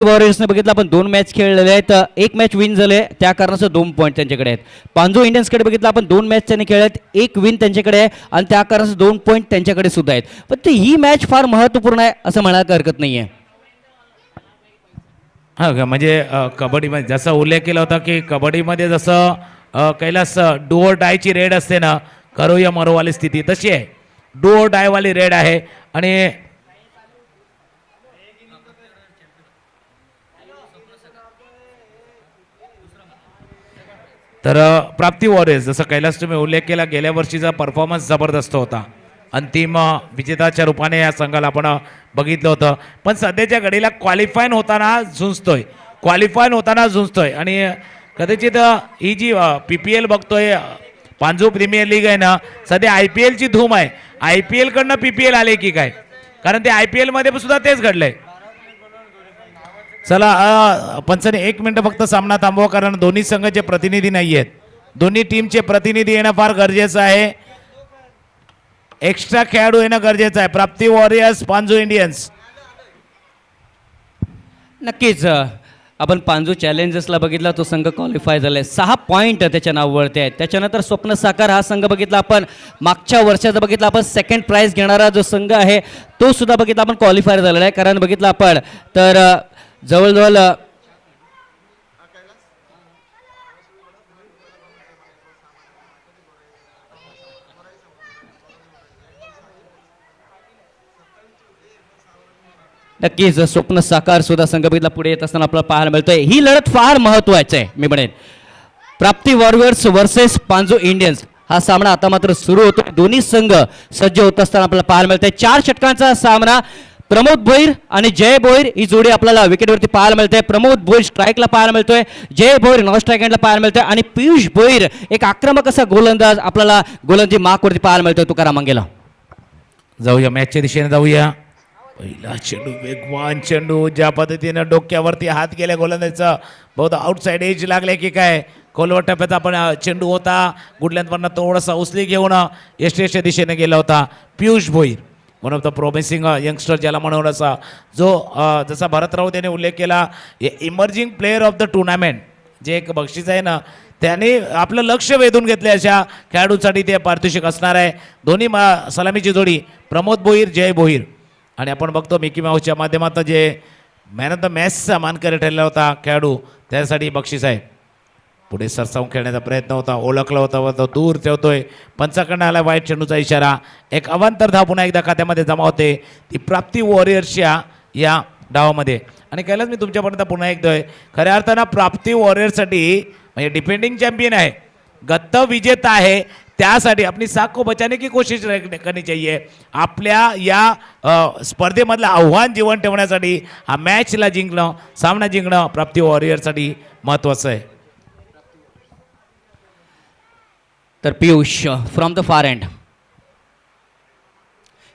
वॉरियर्सने बघितलं आपण 2 मॅच खेळलेले आहेत. एक मॅच विन झाले त्या कारणाचं 2 पॉईंट त्यांच्याकडे आहेत. पांजो इंडियन्सकडे बघितलं आपण 2 मॅच त्यांनी खेळल्यात, एक विन त्यांच्याकडे आहे आणि त्या कारणाचं 2 पॉईंट त्यांच्याकडे सुद्धा आहेत. पण ती ही मॅच फार महत्त्वपूर्ण आहे असं म्हणायला हरकत नाही आहे. हां म्हणजे कबड्डीमध्ये जसा उल्लेख केला होता की कबड्डीमध्ये जसं कैलास डू और डायची रेड असते ना, करो या मरोवाली स्थिती तशी आहे. डू और डायवाली रेड आहे. आणि तर प्राप्ती वॉरियर्स जसं कैलास तुम्ही उल्लेख केला, गेल्या वर्षीचा परफॉर्मन्स जबरदस्त होता. अंतिम विजेताच्या रूपाने या संघाला आपण बघितलं होतं. पण सध्याच्या घडीला क्वालिफाईन होताना झुंजतोय आणि कदाचित ही जी PPL बघतोय, पांजू प्रीमियर लीग आहे ना, सध्या IPL ची धूम आहे. IPL कडनं PPL आले की काय, कारण ते IPL मध्ये सुद्धा तेच घडलंय. चला पंचाने 1 मिनिट फक्त सामना थांबवा, कारण दोन्ही संघाचे प्रतिनिधी नाही आहेत. दोन्ही टीमचे प्रतिनिधी येणं फार गरजेचं आहे. एक्स्ट्रा खेळाडू येणं गरजेचं आहे. प्राप्ती वॉरियर्स, पांजू इंडियन्स. नक्कीच आपण पांजू चॅलेंजर्सला बघितला, तो संघ क्वालिफाय झालाय, 6 पॉईंट त्याच्या नावावरती आहेत. त्याच्यानंतर स्वप्न साकार हा संघ बघितला आपण, मागच्या वर्षाचा बघितला आपण, सेकंड प्राइज घेणारा जो संघ आहे तो सुद्धा बघितला आपण क्वालिफाय झालेला आहे. कारण बघितलं आपण तर जवळजवळ नक्कीच स्वप्न साकार सुद्धा संघ बघितला पुढे येत असताना आपल्याला पाहायला मिळतोय. ही लढत फार महत्त्वाची आहे. मी म्हणेन प्राप्ती वॉरियर्स वर्सेस पांजो इंडियन्स हा सामना आता मात्र सुरू होतो. दोन्ही संघ सज्ज होत असताना आपल्याला पाहायला मिळतंय. 4 षटकांचा सामना. प्रमोद भोईर आणि जय भोईर ही जोडी आपल्याला विकेटवरती पाहायला मिळते. प्रमोद भोईर स्ट्राईकला पाहायला मिळतोय, जय भोईर नॉन स्ट्राईक हँडला पाहायला मिळतोय आणि पियुष भोईर एक आक्रमक असा गोलंदाज आपल्याला गोलंदाजी मार्कवरती पाहायला मिळतोय. तुकाराम मंगेला. जाऊया मॅचच्या दिशेने जाऊया. पहिला चेंडू, वेगवान चेंडू, ज्या पद्धतीनं डोक्यावरती हात गेल्या गोलंदाजीचा, बहुत आउटसाइड एज लागले की काय. खोलवर टप्प्यात आपण चेंडू होता, गुडलँडवरनं थोडासा उचली घेऊन यष्टीच्या दिशेने गेला होता Piyush Bhoir. One of the promising youngster ज्याला म्हणून असा, जो जसा भरत राऊत यांनी उल्लेख केला, emerging player of the tournament जे एक बक्षीस आहे ना, त्याने आपलं लक्ष वेधून घेतले. अशा खेळाडूसाठी ते पारितोषिक असणार आहे. दोन्ही सलामीची जोडी प्रमोद भोईर, जय भोईर. आणि आपण बघतो मिकी माऊसच्या माध्यमातून जे मॅन ऑफ द मॅचचा मानकरी ठरलेला होता खेळाडू, त्यासाठी बक्षीस आहे. पुढे सरसावून खेळण्याचा प्रयत्न होता, ओळखला होता व तो दूर ठेवतोय. पंचाकडनं आला वाईट चेंडूचा इशारा. एक अवांतर धाव पुन्हा एकदा खात्यामध्ये जमा होते, ती प्राप्ती वॉरियर्सच्या या डावामध्ये. आणि कैलास मी तुमच्यापर्यंत पुन्हा एकदा खऱ्या अर्थानं प्राप्ती वॉरियर्ससाठी म्हणजे डिफेंडिंग चॅम्पियन आहे, गत्त विजेता आहे, त्यासाठी आपली साख को बचाने की कोशिश करनी चाहिए. आपल्या या स्पर्धेमधलं आव्हान जीवन ठेवण्यासाठी हा मॅचला जिंकणं, सामना जिंकणं प्राप्ती वॉरियर्ससाठी महत्त्वाचं आहे. तर Piyush from the far and,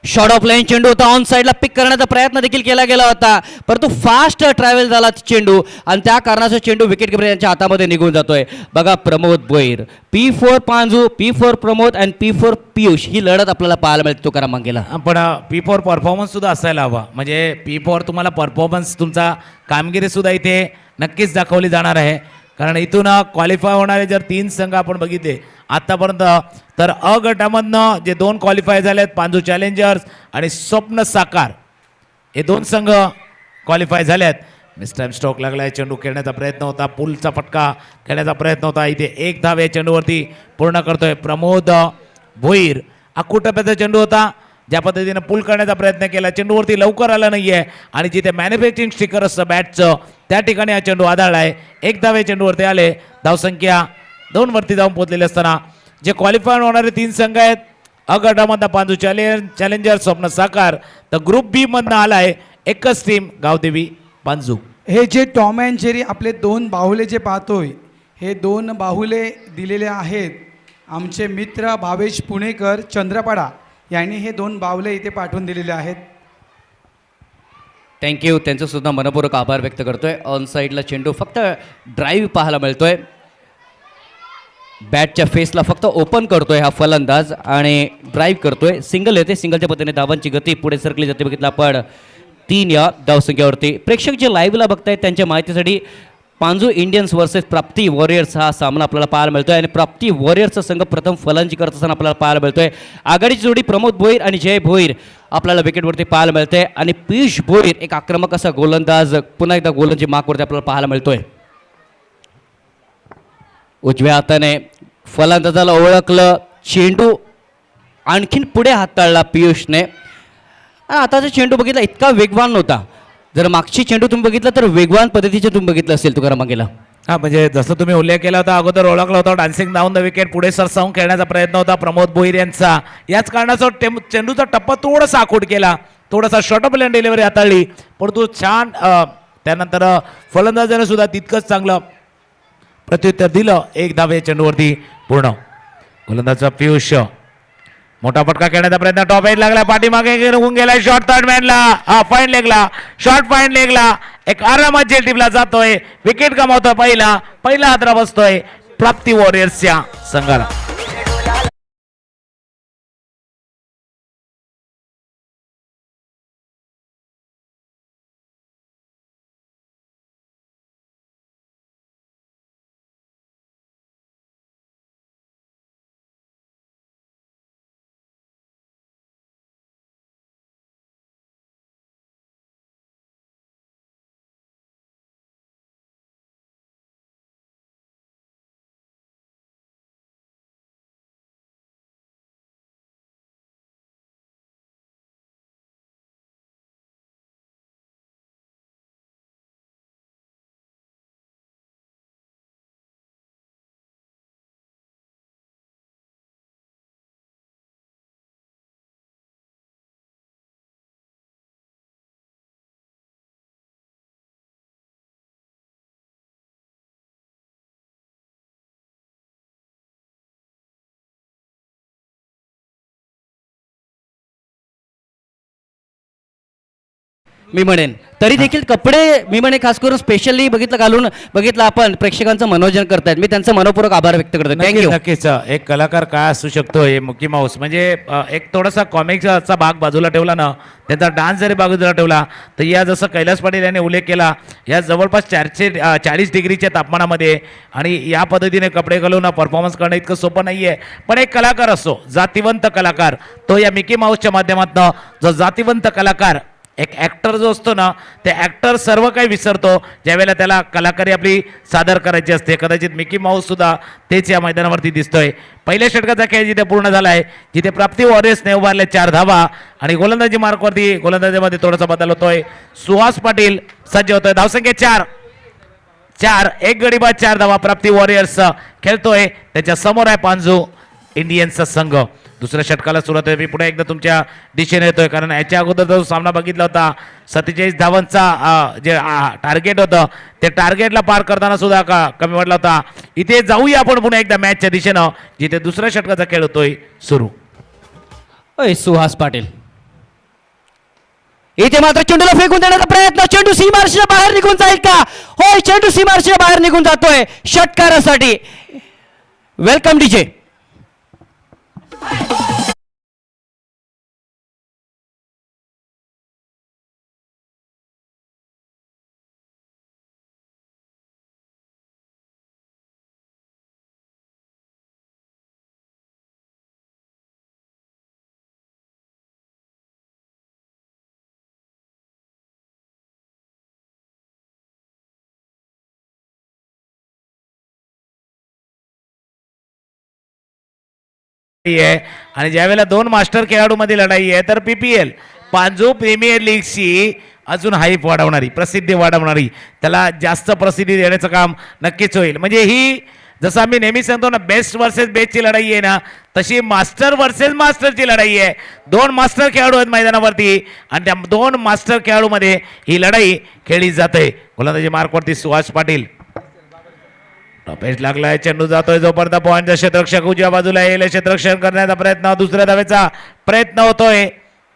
short of line चेंडू होता, ऑन साईडला पिक करण्याचा प्रयत्न देखील केला गेला होता, परंतु फास्ट ट्रॅव्हल झाला चेंडू आणि त्या कारणाचा चेंडू विकेट किपर यांच्या हातामध्ये निघून जातोय. बघा प्रमोद भोईर, P4 पांजू, P4 प्रमोद आणि P4 पियुष ही लढत आपल्याला पाहायला मिळते. तुकाराम मंगेला. पण P4 परफॉर्मन्स सुद्धा असायला हवा. म्हणजे P4 तुम्हाला परफॉर्मन्स, तुमचा कामगिरी सुद्धा इथे नक्कीच दाखवली जाणार आहे. कारण इथून क्वालिफाय होणारे जर 3 संघ आपण बघितले आत्तापर्यंत, तर अ गटामधनं जे 2 क्वालिफाय झालेत, पांजू चॅलेंजर्स आणि स्वप्न साकार, हे 2 संघ क्वालिफाय झालेत. मिस्टाईम स्ट्रोक लागलाय, चेंडू खेळण्याचा प्रयत्न होता, पुलचा फटका खेळण्याचा प्रयत्न होता. इथे 1 धाव या चेंडूवरती पूर्ण करतोय प्रमोद भोईर. अक्कुटप्प्याचा चेंडू होता, ज्या पद्धतीनं पुल करण्याचा प्रयत्न केला, चेंडूवरती लवकर आला नाही आहे आणि जिथे मॅन्युफॅक्चरिंग स्टिकर असतं बॅटचं त्या ठिकाणी हा चेंडू आदळला आहे. 1 धाव या चेंडूवरती आले. धावसंख्या 2 वरती जाऊन पोहोचलेले असताना जे क्वालिफाय होणारे 3 संघ आहेत, अ गटामधनं पांजू चॅलेंजर, स्वप्न साकार, तर ग्रुप बी मधनं आलाय एकच टीम गावदेवी पांजू. हे जे टॉम अँड जेरी आपले 2 बाहुले जे पाहतोय, हे 2 बाहुले दिलेले आहेत आमचे मित्र भावेश पुणेकर चंद्रपाडा यांनी. हे 2 बाहुले इथे पाठवून दिलेले आहेत. थँक्यू, त्यांचं सुद्धा मनपूर्वक आभार व्यक्त करतोय. ऑन साईडला चेंडू फक्त ड्राईव्ह पाहायला मिळतोय, बॅटच्या फेसला फक्त ओपन करतोय हा फलंदाज आणि ड्राईव्ह करतोय. सिंगल येते, सिंगलच्या पद्धतीने धावांची गती पुढे सरकली जाते. बघितलं आपण 3 या धावसंख्येवरती. प्रेक्षक जे लाईव्हला बघतायत त्यांच्या माहितीसाठी पांजू इंडियन्स वर्सेस प्राप्ती वॉरियर्स हा सामना आपल्याला पाहायला मिळतोय आणि प्राप्ती वॉरियर्सचा संघ प्रथम फलंदाजी करत असताना आपल्याला पाहायला मिळतोय. आघाडीची जोडी प्रमोद भोईर आणि जय भोईर आपल्याला विकेटवरती पाहायला मिळते आणि पियुष भोईर एक आक्रमक असा गोलंदाज पुन्हा एकदा गोलंदाजी मार्कवरती आपल्याला पाहायला मिळतोय. उजव्या हाताने फलंदाजाला ओळखलं, चेंडू आणखीन पुढे हाताळला पियुषने. आताचा चेंडू बघितला इतका वेगवान नव्हता. जर मागची चेंडू तुम्ही बघितलं तर वेगवान पद्धतीचे तुम्ही बघितलं असेल तुकाराम मागेला. हा म्हणजे जसं तुम्ही उल्लेख केला होता अगोदर ओळखला होता डान्सिंग डाऊन द विकेट पुढे सरसावून खेळण्याचा प्रयत्न होता प्रमोद भोईर यांचा. याच कारणाचा चेंडूचा टप्पा थोडासा आखूड केला, थोडासा शॉर्ट ऑफ लेन डिलिव्हरी हाताळली, परंतु छान त्यानंतर फलंदाजाने सुद्धा तितकंच चांगलं प्रत्युत्तर दिलं. 1 धाव या चेंडूवरती पूर्ण. गोलंदाजचा पियुष मोठा फटका खेळण्याचा प्रयत्न टॉप एज लागला, पाठीमागे निघून गेला, शॉर्ट थर्ड मॅनला फाईन लेगला, शॉर्ट फाईन लेगला एक आरामात जेल टिपला जातोय, विकेट गमावतोय. पहिला हादरा बसतोय प्राप्ती वॉरियर्सच्या संघाला. मी म्हणेन तरी देखील कपडे मी म्हणे खास करून स्पेशली घालून बघितलं आपण प्रेक्षकांचं मनोरंजन करतायत. मी त्यांचं मनपूर्वक आभार व्यक्त करतो. थँक्यू. नक्कीच एक कलाकार काय असू शकतो हे मिकी माऊस म्हणजे एक थोडासा कॉमिक्सचा भाग बाजूला ठेवला ना, त्यांचा डान्स जरी बाजूला ठेवला तर या जसं कैलास पाटील यांनी उल्लेख केला या जवळपास 440 डिग्रीच्या तापमानामध्ये आणि या पद्धतीने कपडे घालून परफॉर्मन्स करणं इतकं सोपं नाही आहे. पण एक कलाकार असतो जातिवंत कलाकार, तो या मिकी माऊसच्या माध्यमातून जो जातिवंत कलाकार एक ॲक्टर जो असतो ना, ते ॲक्टर सर्व काही विसरतो ज्यावेळेला त्याला कलाकारी आपली सादर करायची असते. कदाचित मिकी माऊस सुद्धा तेच या मैदानावरती दिसतोय. पहिल्या षटकाचा खेळ जिथे पूर्ण झाला आहे, जिथे प्राप्ती वॉरियर्सने उभारले 4 धावा आणि गोलंदाजी मार्कवरती गोलंदाजीमध्ये थोडासा बदल होतोय. सुहास पाटील सज्ज होतोय. धावसंख्या 4 एक गडी बाद 4 धावा प्राप्ती वॉरियर्स खेळतोय. त्याच्या समोर आहे पांजू इंडियन्सचा संघ. दुसऱ्या षटकाला सुरुवात आहे. मी पुढे एकदा तुमच्या दिशेने येतोय कारण याच्या अगोदर जो सामना बघितला होता 47 धावांचा जे टार्गेट होतं ते टार्गेटला पार करताना सुद्धा कमी वाटला होता. इथे जाऊया आपण पुन्हा एकदा मॅचच्या दिशेनं जिथे दुसऱ्या षटकाचा खेळ होतोय सुरू. सुहास पाटील इथे मात्र चेंडूला फेकून देण्याचा प्रयत्न, चेंडू सीमारेषेच्या बाहेर निघून जाईल का? होय, चेंडू सीमारेषेच्या बाहेर निघून जातोय षटकारासाठी. Welcome DJ. आहे आणि ज्यावेळेला 2 मास्टर खेळाडूमध्ये लढाई आहे तर PPL पांजू प्रीमियर लीगची अजून हाईप वाढवणारी, प्रसिद्धी वाढवणारी, त्याला जास्त प्रसिद्धी देण्याचं काम नक्कीच होईल. म्हणजे ही जसं आम्ही नेहमी सांगतो ना, बेस्ट वर्सेस बेस्टची लढाई आहे ना, तशी मास्टर वर्सेस मास्टरची लढाई आहे. 2 मास्टर खेळाडू आहेत मैदानावरती आणि त्या 2 मास्टर खेळाडूमध्ये ही लढाई खेळली जाते. गोलंदाजी मार्कवरती सुहास पाटील. टॉपेज लागलाय, चेंडू जातोय जोपर्यंत पॉईंटचा क्षेत्ररक्षक उजव्या बाजूला येईल, क्षेत्ररक्षण करण्याचा प्रयत्न, दुसऱ्या धावेचा प्रयत्न होतोय.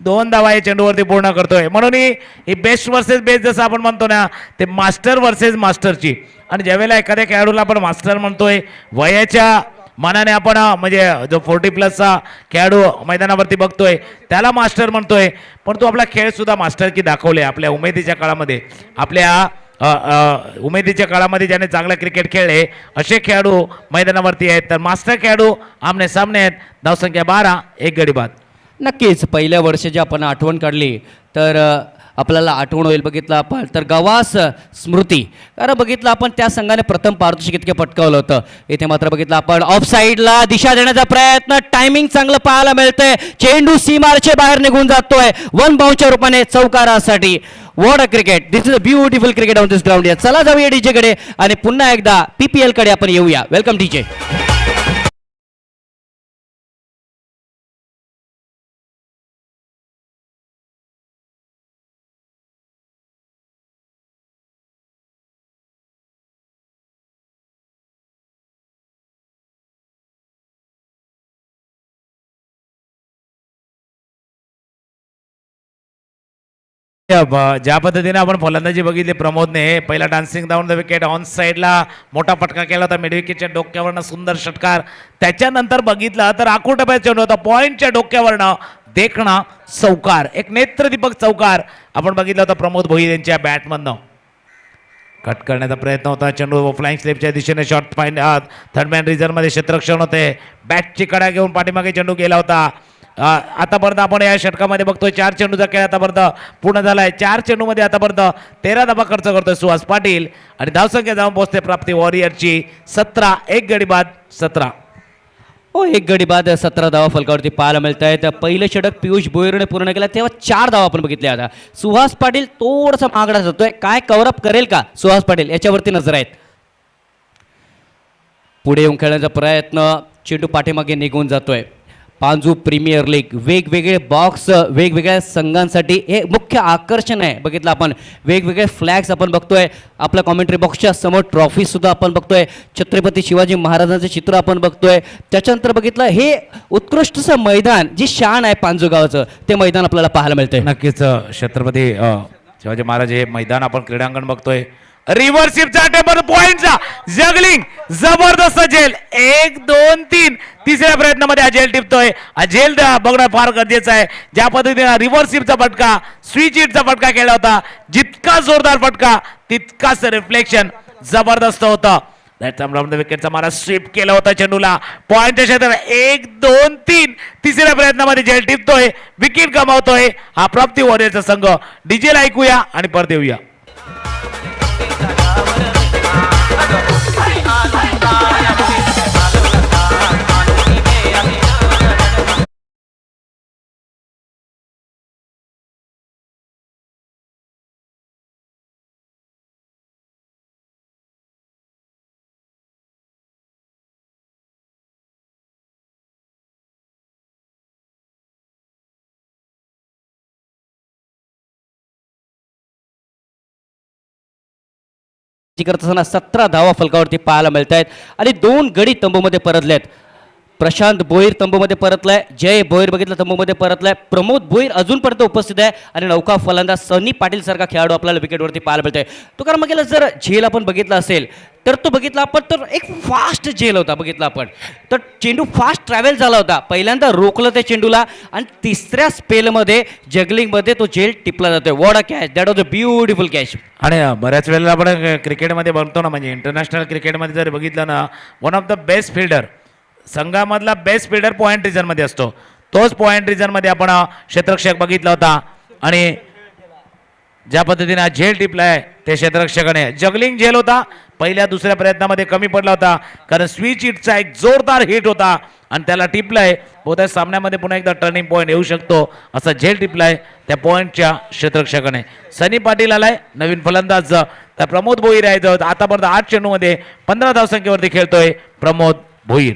2 धावा या चेंडूवरती पूर्ण करतोय. म्हणून ही बेस्ट वर्सेस बेस्ट जसं आपण म्हणतो ना, ते मास्टर वर्सेस मास्टरची. आणि ज्यावेळेला एखाद्या खेळाडूला आपण मास्टर म्हणतोय, वयाच्या मनाने आपण म्हणजे जो 40+ खेळाडू मैदानावरती बघतोय त्याला मास्टर म्हणतोय, पण तो आपला खेळ सुद्धा मास्टर की दाखवले आपल्या उमेदीच्या काळामध्ये. आपल्या उमेदीच्या काळामध्ये ज्याने चांगला क्रिकेट खेळले असे खेळाडू मैदानावरती आहेत. तर मास्टर खेळाडू आमने सामने आहेत. धावसंख्या 12, 1 गडी बाद. नक्कीच पहिल्या वर्षाची आपण आठवण काढली तर आपल्याला आठवण होईल. बघितलं आपण तर गवास स्मृती, कारण बघितलं आपण त्या संघाने प्रथम पारितोषिक इतके पटकावलं होतं. इथे मात्र बघितलं आपण ऑफ साईडला दिशा देण्याचा प्रयत्न, टायमिंग चांगलं पाहायला मिळतंय. चेंडू सीमारचे बाहेर निघून जातोय 1 बाउंसच्या रूपाने चौकारासाठी. What a cricket, this is a beautiful cricket on this ground. चला जाऊया डीजे कडे आणि पुन्हा एकदा PPL कडे आपण येऊया. Welcome DJ. ज्या पद्धतीने आपण फलंदाजी बघितली प्रमोदने, पहिला dancing down the wicket on साईडला मोठा फटका केला होता मिड विकेटच्या डोक्यावरनं, सुंदर षटकार. त्याच्यानंतर बघितलं तर आकुटप्याचा चेंडू होता पॉइंटच्या डोक्यावरनं, देखणा चौकार, एक नेत्रदीपक चौकार आपण बघितला होता प्रमोद भोईर यांच्या बॅटमधनं. कट करण्याचा प्रयत्न होता, चेंडू फ्लाइंग स्लिपच्या दिशेने शॉर्ट फाईन थर्डमॅन रिझर्वमध्ये क्षेत्ररक्षण होते. बॅटची कडा घेऊन पाठीमागे चेंडू गेला होता. आतापर्यंत आपण या षटकामध्ये बघतोय 4 चेंडूचा खेळ आतापर्यंत पूर्ण झालाय. 4 चेंडूमध्ये आतापर्यंत 13 धावा खर्च करतोय सुहास पाटील आणि धावसंख्या जाऊन पोहोचते प्राप्ती वॉरियरची 17, 1 गडी बाद 17. हो, 1 गडी बाद 17 धावा फलकावरती पाहायला मिळत आहेत. पहिलं षटक पियुष भोईरने पूर्ण केलं तेव्हा 4 धावा आपण बघितल्या आता. सुहास पाटील थोडासा मागडा जातोय, काय कव्हरअप करेल का सुहास पाटील याच्यावरती नजर आहेत. पुढे येऊन खेळण्याचा प्रयत्न, चेंडू पाठीमागे निघून जातोय. पांजू प्रीमियर लीग, वेगवेगळे बॉक्स वेगवेगळ्या संघांसाठी हे मुख्य आकर्षण आहे. बघितलं आपण वेगवेगळे फ्लॅग्स आपण बघतोय. आपल्या कॉमेंट्री बॉक्सच्या समोर ट्रॉफी सुद्धा आपण बघतोय. छत्रपती शिवाजी महाराजांचे चित्र आपण बघतोय. त्याच्यानंतर बघितलं हे उत्कृष्टसं मैदान, जी शान आहे पांजू गावाचं, ते मैदान आपल्याला पाहायला मिळतंय. नक्कीच छत्रपती शिवाजी महाराज हे मैदान आपण क्रीडांगण बघतोय. रिव्हर्सिपचा टेबल पॉइंटचा जगलिंग, जबरदस्त झेल, 1 2 3. तिसऱ्या प्रयत्नामध्ये हा झेल टिपतोय. हा झेल बघणं फार गरजेचं आहे. ज्या पद्धतीने रिव्हर्सिपचा फटका, स्विच हिटचा फटका केला होता, जितका जोरदार फटका तितकाच रिफ्लेक्शन जबरदस्त होतं. विकेटचा मारा स्वीप केला होता चेंडूला पॉइंटच्या क्षेत्रात 1 2 3. तिसऱ्या प्रयत्नामध्ये झेल टिपतोय, विकेट गमावतोय हा प्राप्ती वॉरियरचा संघ. डीजेला ऐकूया आणि परत येऊया. करत असताना 17 धावा फलकावरती पाहायला मिळत आहेत आणि 2 गडी तंबूमध्ये परतलेत. प्रशांत भोईर तंबूमध्ये परतलाय, जय भोईर बघितलं तंबूमध्ये परतलाय, प्रमोद भोईर अजूनपर्यंत उपस्थित आहे आणि नौका फलंदाज सनी पाटील सारखा खेळाडू आपल्याला विकेटवरती पाहायला मिळतोय. तो कारण मग जर झेल आपण बघितला असेल तर तो बघितला आपण तर एक फास्ट झेल होता. बघितला आपण तर चेंडू फास्ट ट्रॅव्हल झाला होता. पहिल्यांदा रोखलं त्या चेंडूला आणि तिसऱ्या स्पेलमध्ये जगलिंगमध्ये तो झेल टिपला जातोय. What a catch, that was a beautiful catch. आणि बऱ्याच वेळेला आपण क्रिकेटमध्ये बघतो ना, म्हणजे इंटरनॅशनल क्रिकेटमध्ये जर बघितलं ना, one of the best fielder, संघामधला बेस्ट फिल्डर पॉइंट रिजनमध्ये असतो. तोच पॉइंट रिजनमध्ये आपण क्षेत्ररक्षक बघितला होता आणि ज्या पद्धतीने हा झेल टिपलाय ते क्षेत्ररक्षकाने. जगलिंग झेल होता, पहिल्या दुसऱ्या प्रयत्नामध्ये कमी पडला होता कारण स्विच हिटचा एक जोरदार हिट होता आणि त्याला टिपलाय. बहुधा सामन्यामध्ये पुन्हा एकदा टर्निंग पॉईंट येऊ शकतो असा झेल टिपलाय त्या पॉईंटच्या क्षेत्ररक्षकाने. सनी पाटील आलाय नवीन फलंदाज. तर प्रमोद भोईर आहे जो आतापर्यंत 8 चेंडूमध्ये 15 धावसंख्येवरती खेळतोय प्रमोद भोईर.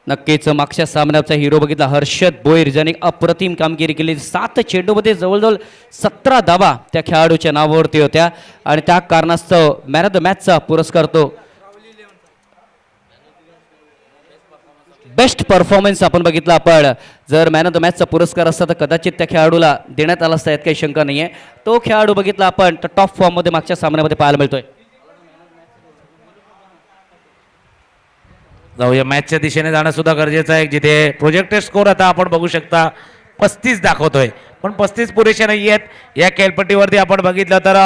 नक्कीच मागच्या सामन्याचा हिरो बघितला हर्षद भोईर, ज्याने अप्रतिम कामगिरी केली. 7 चेंडूमध्ये जवळजवळ 17 धावा त्या खेळाडूच्या नावावरती होत्या आणि त्या कारणास्तव मॅन ऑफ द मॅचचा पुरस्कार, तो बेस्ट परफॉर्मन्स आपण बघितला. आपण जर मॅन ऑफ द मॅचचा पुरस्कार असता तर कदाचित त्या खेळाडूला देण्यात आला असता, यात काही शंका नाही आहे. तो खेळाडू बघितला आपण तर टॉप फॉर्ममध्ये मागच्या सामन्यामध्ये पाहायला मिळतोय. जाऊया मॅचच्या दिशेने जाणं सुद्धा गरजेचं आहे. जिथे प्रोजेक्टेड स्कोर आता आपण बघू शकता 35 दाखवतोय, पण 35 पुरेशा नाही आहेत. या खेळपट्टीवरती आपण बघितलं तर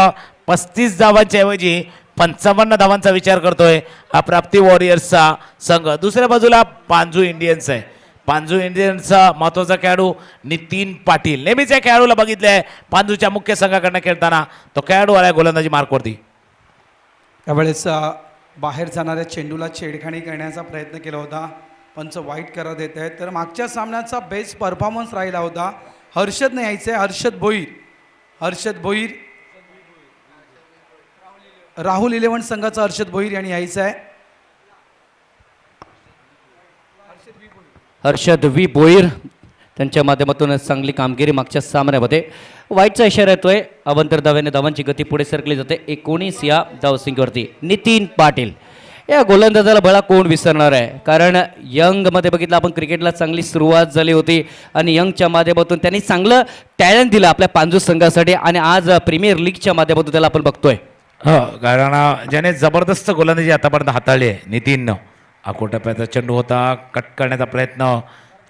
35 धावांच्या ऐवजी 55 धावांचा विचार करतोय हा प्राप्ती वॉरियर्सचा संघ. दुसऱ्या बाजूला पांजू इंडियन्स आहे. पांजू इंडियन्सचा महत्वाचा खेळाडू नितीन पाटील. नेहमीच या खेळाडूला बघितलंय पांजूच्या मुख्य संघाकडनं खेळताना. तो खेळाडू आलाय गोलंदाजी मार्कवरती. त्यावेळेस बाहेर जाणाऱ्या चेंडूला छेडखाणी करण्याचा प्रयत्न केला होता, पंच वाईट करत येत आहेत. तर मागच्या सामन्याचा बेस्ट परफॉर्मन्स राहिला होता. हर्षदने यायचं आहे, हर्षद भोईर राहुल 11 संघाचा हर्षद भोईर यांनी यायचं आहे. हर्षद व्ही भोईर त्यांच्या माध्यमातून चांगली कामगिरी मागच्या सामन्यामध्ये. वाईटचा इशारा येतोय. अवंतर धाव्याने धावांची गती पुढे सरकली जाते 19 या धावसंख्येवरती. नितीन पाटील या गोलंदाजाला बळा कोण विसरणार आहे, कारण यंगमध्ये बघितलं आपण क्रिकेटला चांगली सुरुवात झाली होती आणि यंगच्या माध्यमातून त्यांनी चांगलं टॅलेंट दिलं आपल्या पांजू संघासाठी आणि आज प्रीमियर लीगच्या माध्यमातून त्याला आपण बघतोय. हो, कारण ज्याने जबरदस्त गोलंदाजी आतापर्यंत हाताळली आहे नितीननं. आकोटप्प्याचा चेंडू होता, कट करण्याचा प्रयत्न,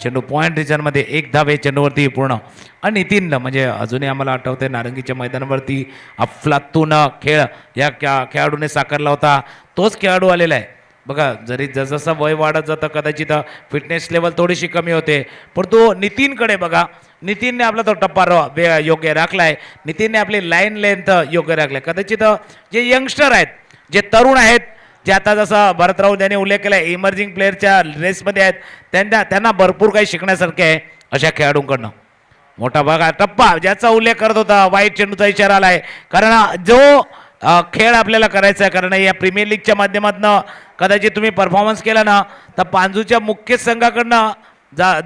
चेंडू पॉईंट रिजनमध्ये 1 धावे चेंडूवरती पूर्ण. आणि नितीननं म्हणजे अजूनही आम्हाला आठवते नारंगीच्या मैदानावरती अफलातून खेळ या खेळाडूने साकारला होता. तोच खेळाडू आलेला आहे बघा. जरी जसजसं वय वाढत जातं कदाचित फिटनेस लेवल थोडीशी कमी होते, पण तो नितीनकडे बघा. नितीनने आपला तो टप्पा योग्य राखलाय. नितीनने आपली लाईन लेंथ योग्य राखलाय. कदाचित जे यंगस्टर आहेत, जे तरुण आहेत, जे आता जसं भरत राऊत यांनी उल्लेख केला इमर्जिंग प्लेअरच्या रेसमध्ये आहेत, त्यांना भरपूर काही शिकण्यासारखे आहे अशा खेळाडूंकडनं. मोठा भाग टप्पा ज्याचा उल्लेख करत होता, वाईट चेंडूचा इशारा आलाय. कारण जो खेळ आपल्याला करायचा आहे, कारण या प्रीमियर लीगच्या माध्यमातून कदाचित तुम्ही परफॉर्मन्स केला ना तर पांजूच्या मुख्य संघाकडनं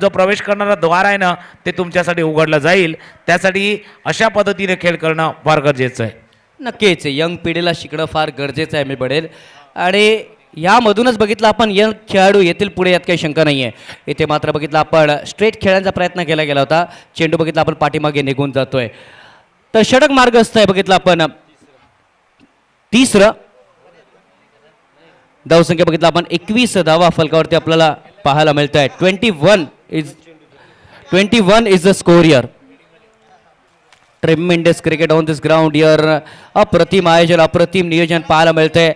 जो प्रवेश करणारा द्वार आहे ना ते तुमच्यासाठी उघडलं जाईल. त्यासाठी अशा पद्धतीने खेळ करणं फार गरजेचं आहे. नक्कीच यंग पिढीला शिकणं फार गरजेचं आहे मी बनेल. आणि यामधूनच बघितलं आपण यंग खेळाडू येतील पुढे, यात काही शंका नाही आहे. इथे मात्र बघितलं आपण स्ट्रेट खेळण्याचा प्रयत्न केला गेला होता. चेंडू बघितला आपण पाठीमागे निघून जातोय. तर षटक मार्गस्थ आहे बघितलं आपण. तिसरं धावसंख्या बघितलं आपण 21 धावा फलकावरती आपल्याला पाहायला मिळत आहे. 21 is the score here. ट्रेमेंडस cricket on this ground here. अप्रतिम आयोजन, अप्रतिम नियोजन पाहायला मिळतंय.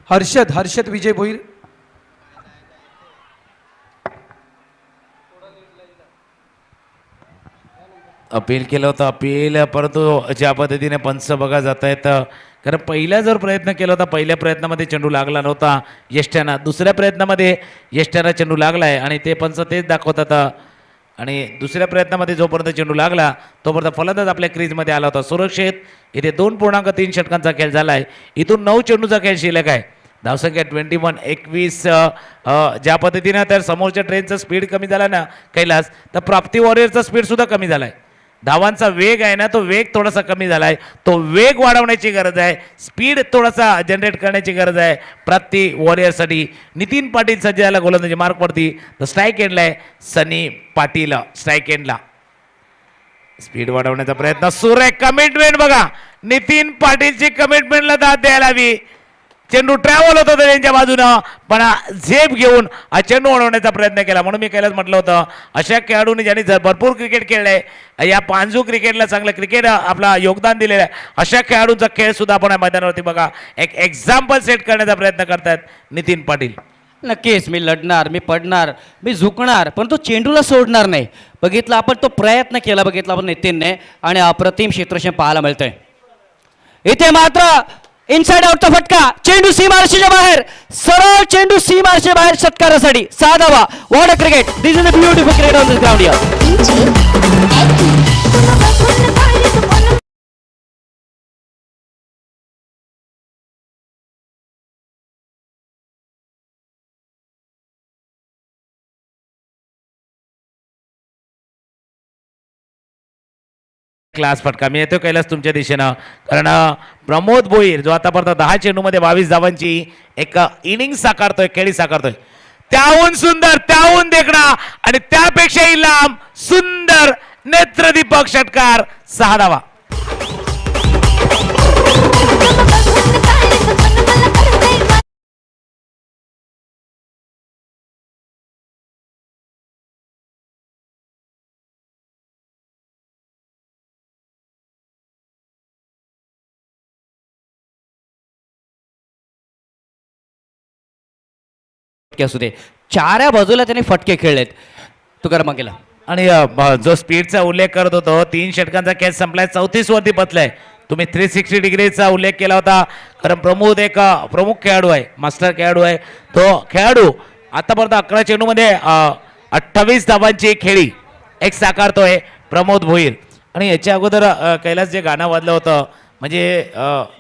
हर्षद विजय भोईर. अपील केलं होतं परंतु ज्या पद्धतीने पंच बघा जात आहेत. कारण पहिला जर प्रयत्न केला होता, पहिल्या प्रयत्नामध्ये चेंडू लागला नव्हता यष्ट्यानं. दुसऱ्या प्रयत्नामध्ये यष्ट्यानं चेंडू लागला आहे आणि ते पंच तेच दाखवतात. आणि दुसऱ्या प्रयत्नामध्ये जोपर्यंत चेंडू लागला तोपर्यंत फलंदाज आपल्या क्रीजमध्ये आला होता सुरक्षित. इथे 2.3 षटकांचा खेळ झाला आहे. इथून 9 चेंडूचा खेळ शिल्लक आहे. धावसंख्या 21 ज्या पद्धतीनं तर समोरच्या ट्रेनचं स्पीड कमी झाला ना कैलास, तर प्राप्ती वॉरियरचा स्पीडसुद्धा कमी झाला आहे. धावांचा वेग आहे ना तो वेग थोडासा कमी झाला आहे. तो वेग वाढवण्याची गरज आहे, स्पीड थोडासा जनरेट करण्याची गरज आहे प्राप्ती वॉरियरसाठी. नितीन पाटील सज्ज झाला गोलंदाजी मार्कवरती. तर स्ट्राईक एंडला आहे सनी पाटील. स्ट्राईक एंडला स्पीड वाढवण्याचा प्रयत्न सुरू आहे. कमिटमेंट बघा, नितीन पाटीलची कमिटमेंटला दाद द्यायला हवी. चेंडू ट्रॅव्हल होत होता त्यांच्या बाजूनं, पण झेप घेऊन हा चेंडू वळवण्याचा प्रयत्न केला. म्हणून मी कैलास म्हटलं होतं अशा खेळाडूंनी ज्यांनी भरपूर क्रिकेट खेळलंय, या पांजू क्रिकेटला चांगलं क्रिकेट आपला योगदान दिलेलं आहे, अशा खेळाडूंचा खेळ सुद्धा आपण या मैदानावरती बघा एक एक्झाम्पल सेट करण्याचा प्रयत्न करतायत नितीन पाटील. नक्कीच मी लढणार, मी पडणार, मी झुकणार, पण तो चेंडूला सोडणार नाही. बघितलं आपण तो प्रयत्न केला बघितला आपण नितीनने आणि अप्रतिम क्षेत्रक्षण पाहायला मिळतंय. इथे मात्र इनसाइड आउटचा फटका, चेंडू सीमारेषेच्या बाहेर, सरळ चेंडू सीमारेषेच्या बाहेर षटकारासाठी 6 धावा. What a cricket, this is a beautiful cricket on this ground here. Class फटका मी येतो कैलास तुमच्या दिशेनं. कारण प्रमोद भोईर जो आतापर्यंत 10 चेंडूमध्ये 22 धावांची एक इनिंग साकारतोय, खेळी साकारतोय, त्याहून सुंदर, त्याहून देखणा आणि त्यापेक्षाही लांब सुंदर नेत्रदीपक षटकार 6 धावा. फटके असू दे, चाऱ्या बाजूला त्याने फटके खेळलेत तुकाराम मांगेला. आणि जो स्पीडचा उल्लेख करत होतो 3 षटकांचा कॅच संपलाय, 34 वरती बसलाय. तुम्ही 360 डिग्रीचा उल्लेख केला होता, कारण प्रमोद एक प्रमुख खेळाडू आहे, मास्टर खेळाडू आहे. तो खेळाडू आतापर्यंत 11 चेंडूमध्ये 28 धावांची खेळी एक साकारतोय प्रमोद भोईर. आणि याच्या अगोदर कैलास जे गाणं वाजलं होतं म्हणजे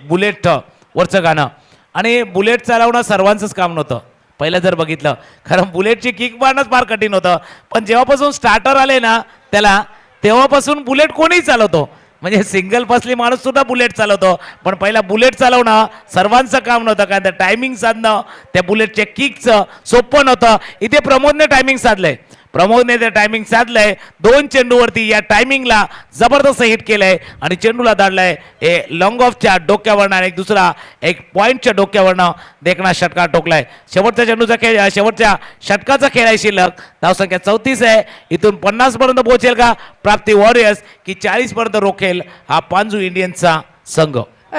बुलेट वरचं गाणं, आणि बुलेट चालवणं सर्वांचंच काम नव्हतं पहिलं जर बघितलं, कारण बुलेटची किक मारणंच फार कठीण होतं. पण जेव्हापासून स्टार्टर आले ना त्याला, तेव्हापासून बुलेट कोणीही चालवतो, म्हणजे सिंगल फसली माणूस सुद्धा बुलेट चालवतो. पण पहिला बुलेट चालवणं सर्वांचं काम नव्हतं, कारण त्या टायमिंग साधणं त्या बुलेटच्या किकचं सोपं नव्हतं. इथे प्रमोदने टायमिंग साधलंय, प्रमोदने ते टायमिंग साधलंय. 2 चेंडूवरती या टायमिंगला जबरदस्त हिट केलंय आणि चेंडूला धाडलंय हे लॉंग ऑफच्या डोक्यावरनं आणि दुसरा एक पॉईंटच्या डोक्यावरनं देखणा षटकार टोकलाय. शेवटच्या चेंडूचा खेळ, शेवटच्या षटकाचा खेळ आहे शिल्लक. धावसंख्या 34 आहे. इथून 50 पर्यंत पोहोचेल का प्राप्ती वॉरियर्स, की 40 पर्यंत रोखेल हा पांजू इंडियन्सचा संघ?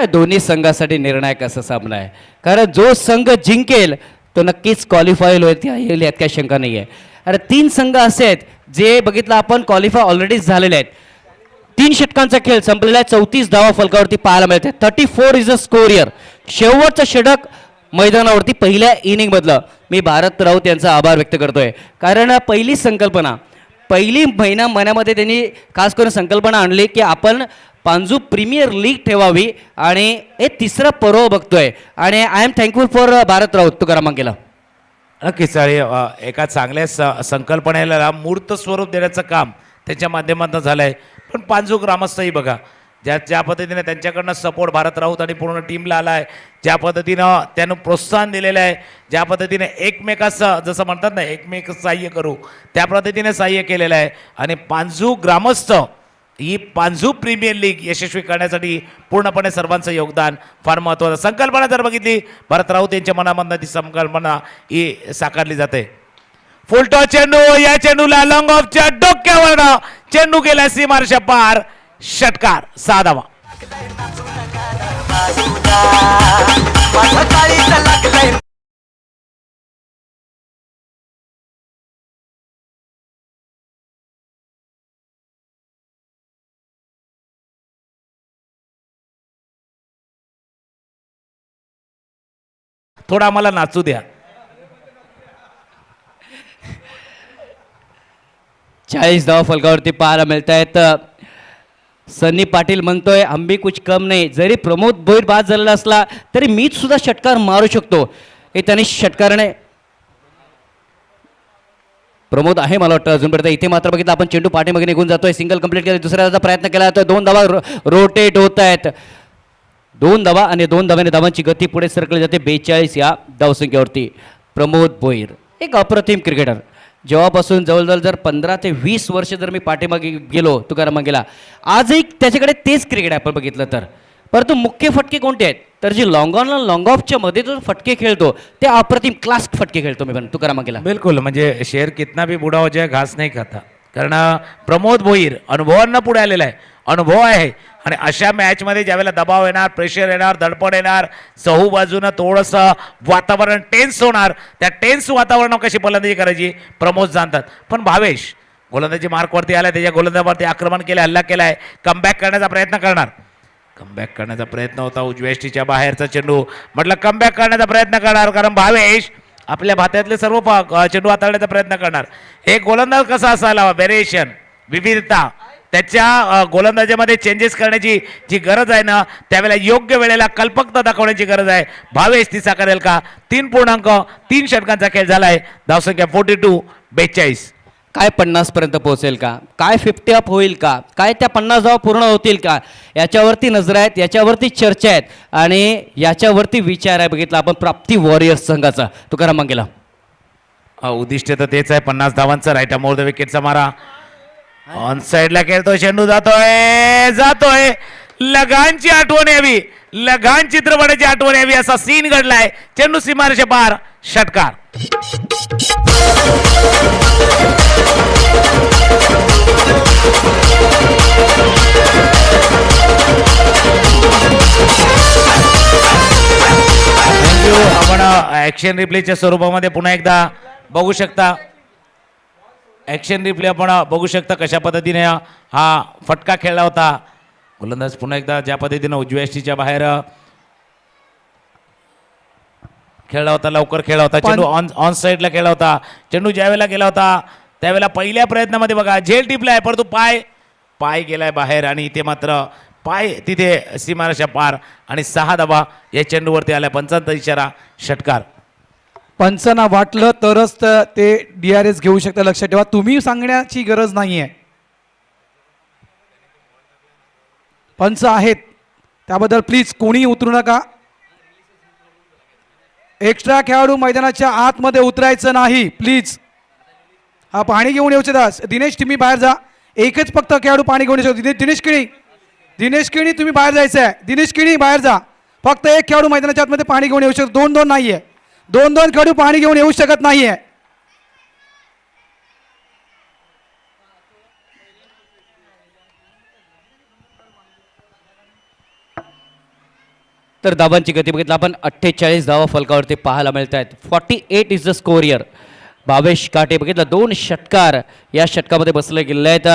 दोन्ही संघासाठी निर्णायक असा सामना आहे, कारण जो संघ जिंकेल तो नक्कीच क्वालिफाय होईल यात काही शंका नाही आहे. अरे 3 संघ असे आहेत जे बघितलं आपण क्वालिफाय ऑलरेडी झालेले आहेत. 3 षटकांचा खेळ संपलेला आहे, 34 धावा फलकावरती पाहायला मिळते. 34 इज अ स्कोरियर. शेवटचं षटक मैदानावरती पहिल्या इनिंगमधलं मी भारत राऊत यांचा आभार व्यक्त करतोय, कारण पहिली संकल्पना पहिली महिन्यामध्ये त्यांनी खास करून संकल्पना आणली की आपण पांजू प्रीमियर लीग ठेवावी, आणि हे तिसरा पर्व बघतोय. आणि I am thankful for Bharat Raut Tukaram मांगेला. नक्कीच. एका चांगल्या संकल्पनेला मूर्त स्वरूप देण्याचं काम त्याच्या माध्यमातून झालं आहे. पण पांजू ग्रामस्थही बघा, ज्या पद्धतीने त्यांच्याकडनं सपोर्ट भारत राऊत आणि पूर्ण टीमला आला आहे, ज्या पद्धतीनं त्यानं प्रोत्साहन दिलेलं आहे, ज्या पद्धतीने एकमेकाचं जसं म्हणतात ना एकमेक सहाय्य करू त्या पद्धतीने सहाय्य केलेलं आहे. आणि पांजू ग्रामस्थ ही पांजू प्रीमियर लीग यशस्वी करण्यासाठी पूर्णपणे सर्वांचं योगदान फार महत्त्वाचं. संकल्पना जर बघितली भारत राऊत यांच्या मनामधनं ती संकल्पना ही साकारली जाते. फुलटॉस चेंडू, या चेंडूला लॉंग ऑफच्या डोक्यावरनं चेंडू गेला सीमारेषा पार, षटकार 6 धावा. थोडा आम्हाला नाचू द्या. 40 धावा फलकावरती पाहायला मिळत आहेत. सन्नी पाटील म्हणतोय हम भी कुछ कम नाही. जरी प्रमोद भोईर बाद झालेला असला तरी मीच सुद्धा षटकार मारू शकतो, हे त्यांनी षटकाराने प्रमोद आहे मला वाटतं अजूनपर्यंत. इथे मात्र बघितलं आपण चेंडू पाठीमागे निघून जातोय, सिंगल कंप्लीट केलं, दुसऱ्याचा प्रयत्न केला जातोय. 2 धावा रोटेट होत आहेत. 2 धावा आणि 2 धाव्याने धावांची गती पुढे सरकली जाते 42 या धावसंख्येवरती. प्रमोद भोईर एक अप्रतिम क्रिकेटर. जेव्हापासून जवळजवळ जर 15 ते 20 वर्ष जर मी पाठीमागे गेलो तुकाराम मांगेला, आजही त्याच्याकडे तेच क्रिकेट आपण बघितलं तर. परंतु मुख्य फटके कोणते आहेत तर जे लॉंग ऑन लॉंग ऑफच्या मध्ये जो फटके खेळतो ते अप्रतिम क्लास फटके खेळतो मी पण तुकाराम मांगेला. बिलकुल, म्हणजे शेर कितना भी बुडा हो जाए घास नाही खाता. कारण प्रमोद भोईर अनुभवांना पुढे आलेला आहे, अनुभव आहे. आणि अशा मॅचमध्ये ज्यावेळेला दबाव येणार, प्रेशर येणार, धडपड येणार, चहू बाजूनं थोडंसं वातावरण टेन्स होणार, त्या टेन्स वातावरणावर कशी फलंदाजी करायची प्रमोद जाणतात. पण भावेश गोलंदाजी मार्कवरती आला, त्याच्या गोलंदाजावरती आक्रमण केलं, हल्ला केला आहे, कमबॅक करण्याचा प्रयत्न करणार. कमबॅक करण्याचा प्रयत्न होता उजव्या यष्टीच्या बाहेरचा चेंडू, म्हटलं कमबॅक करण्याचा प्रयत्न करणार, कारण भावेश आपल्या भात्यातले सर्व चेंडू हाताळण्याचा प्रयत्न करणार. एक गोलंदाज कसा असायला, व्हेरिएशन, विविधता, त्याच्या गोलंदाजीमध्ये चेंजेस करण्याची जी गरज आहे ना, त्यावेळेला योग्य वेळेला कल्पकता दाखवण्याची गरज आहे. भावेश ती साकारेल का? 3 षटकांचा खेळ झालाय. धावसंख्या 42-42. काय 50 पर्यंत पोहोचेल का? काय 50 अप होईल का? काय त्या 50 धावा पूर्ण होतील का? याच्यावरती नजर आहेत, याच्यावरती चर्चा आहेत आणि याच्यावरती विचार आहे. बघितला आपण प्राप्ती वॉरियर्स संघाचा तुकाराम मांगेला. उद्दिष्ट तर तेच आहे 50 धावांचं. राईट मोर द विकेटचा मारा ऑन साइडला खेळतोय चेंडू जातोय लगानची आठवण यावी, लगान चित्रपटाची आठवण यावी असा सीन घडलाय. चेंडू सीमारेषे पार, षटकार. आपण ऍक्शन रिप्लेच्या स्वरूपामध्ये पुन्हा एकदा बघू शकता. ऍक्शन रिप्ले आपण बघू शकता कशा पद्धतीने हा फटका खेळला होता. गोलंदाज पुन्हा एकदा ज्या पद्धतीने उजव्या यष्टीच्या बाहेर खेळला होता, लवकर खेळला होता चेंडू, ऑन साइडला खेळला होता चेंडू. ज्यावेळेला गेला होता त्यावेळेला पहिल्या प्रयत्नामध्ये बघा झेल टिपलाय, परंतु पाय गेलाय बाहेर आणि इथे मात्र पाय तिथे सीमारेषा पार आणि 6 धावा या चेंडूवरती आल्या. पंचांचा इशारा, षटकार. पंचांना वाटलं तरच ते DRS घेऊ शकता, लक्षात ठेवा. तुम्ही सांगण्याची गरज नाहीये. पंच आहेत त्याबद्दल प्लीज कोणी उतरू नका. एक्स्ट्रा खेळाडू मैदानाच्या आतमध्ये उतरायचं नाही प्लीज. हा पाणी घेऊन येऊ शकता. दिनेश तुम्ही बाहेर जा. एकच फक्त खेळाडू पाणी घेऊन येऊ शकतो. दिनेश किणी तुम्ही बाहेर जायचं आहे. दिनेश किणी बाहेर जा. फक्त एक खेळाडू मैदानाच्या आतमध्ये पाणी घेऊन येऊ शकतो. 2-2 नाहीये. 2-2 खेळाडू पाणी घेऊन येऊ शकत नाहीये. तर धावांची गती बघितलं आपण 48 धावा फलकावरती पाहायला मिळत आहेत. 48 is the score here. Bhavesh काटे बघितलं 2 षटकार या षटकामध्ये बसले गेले आहेत.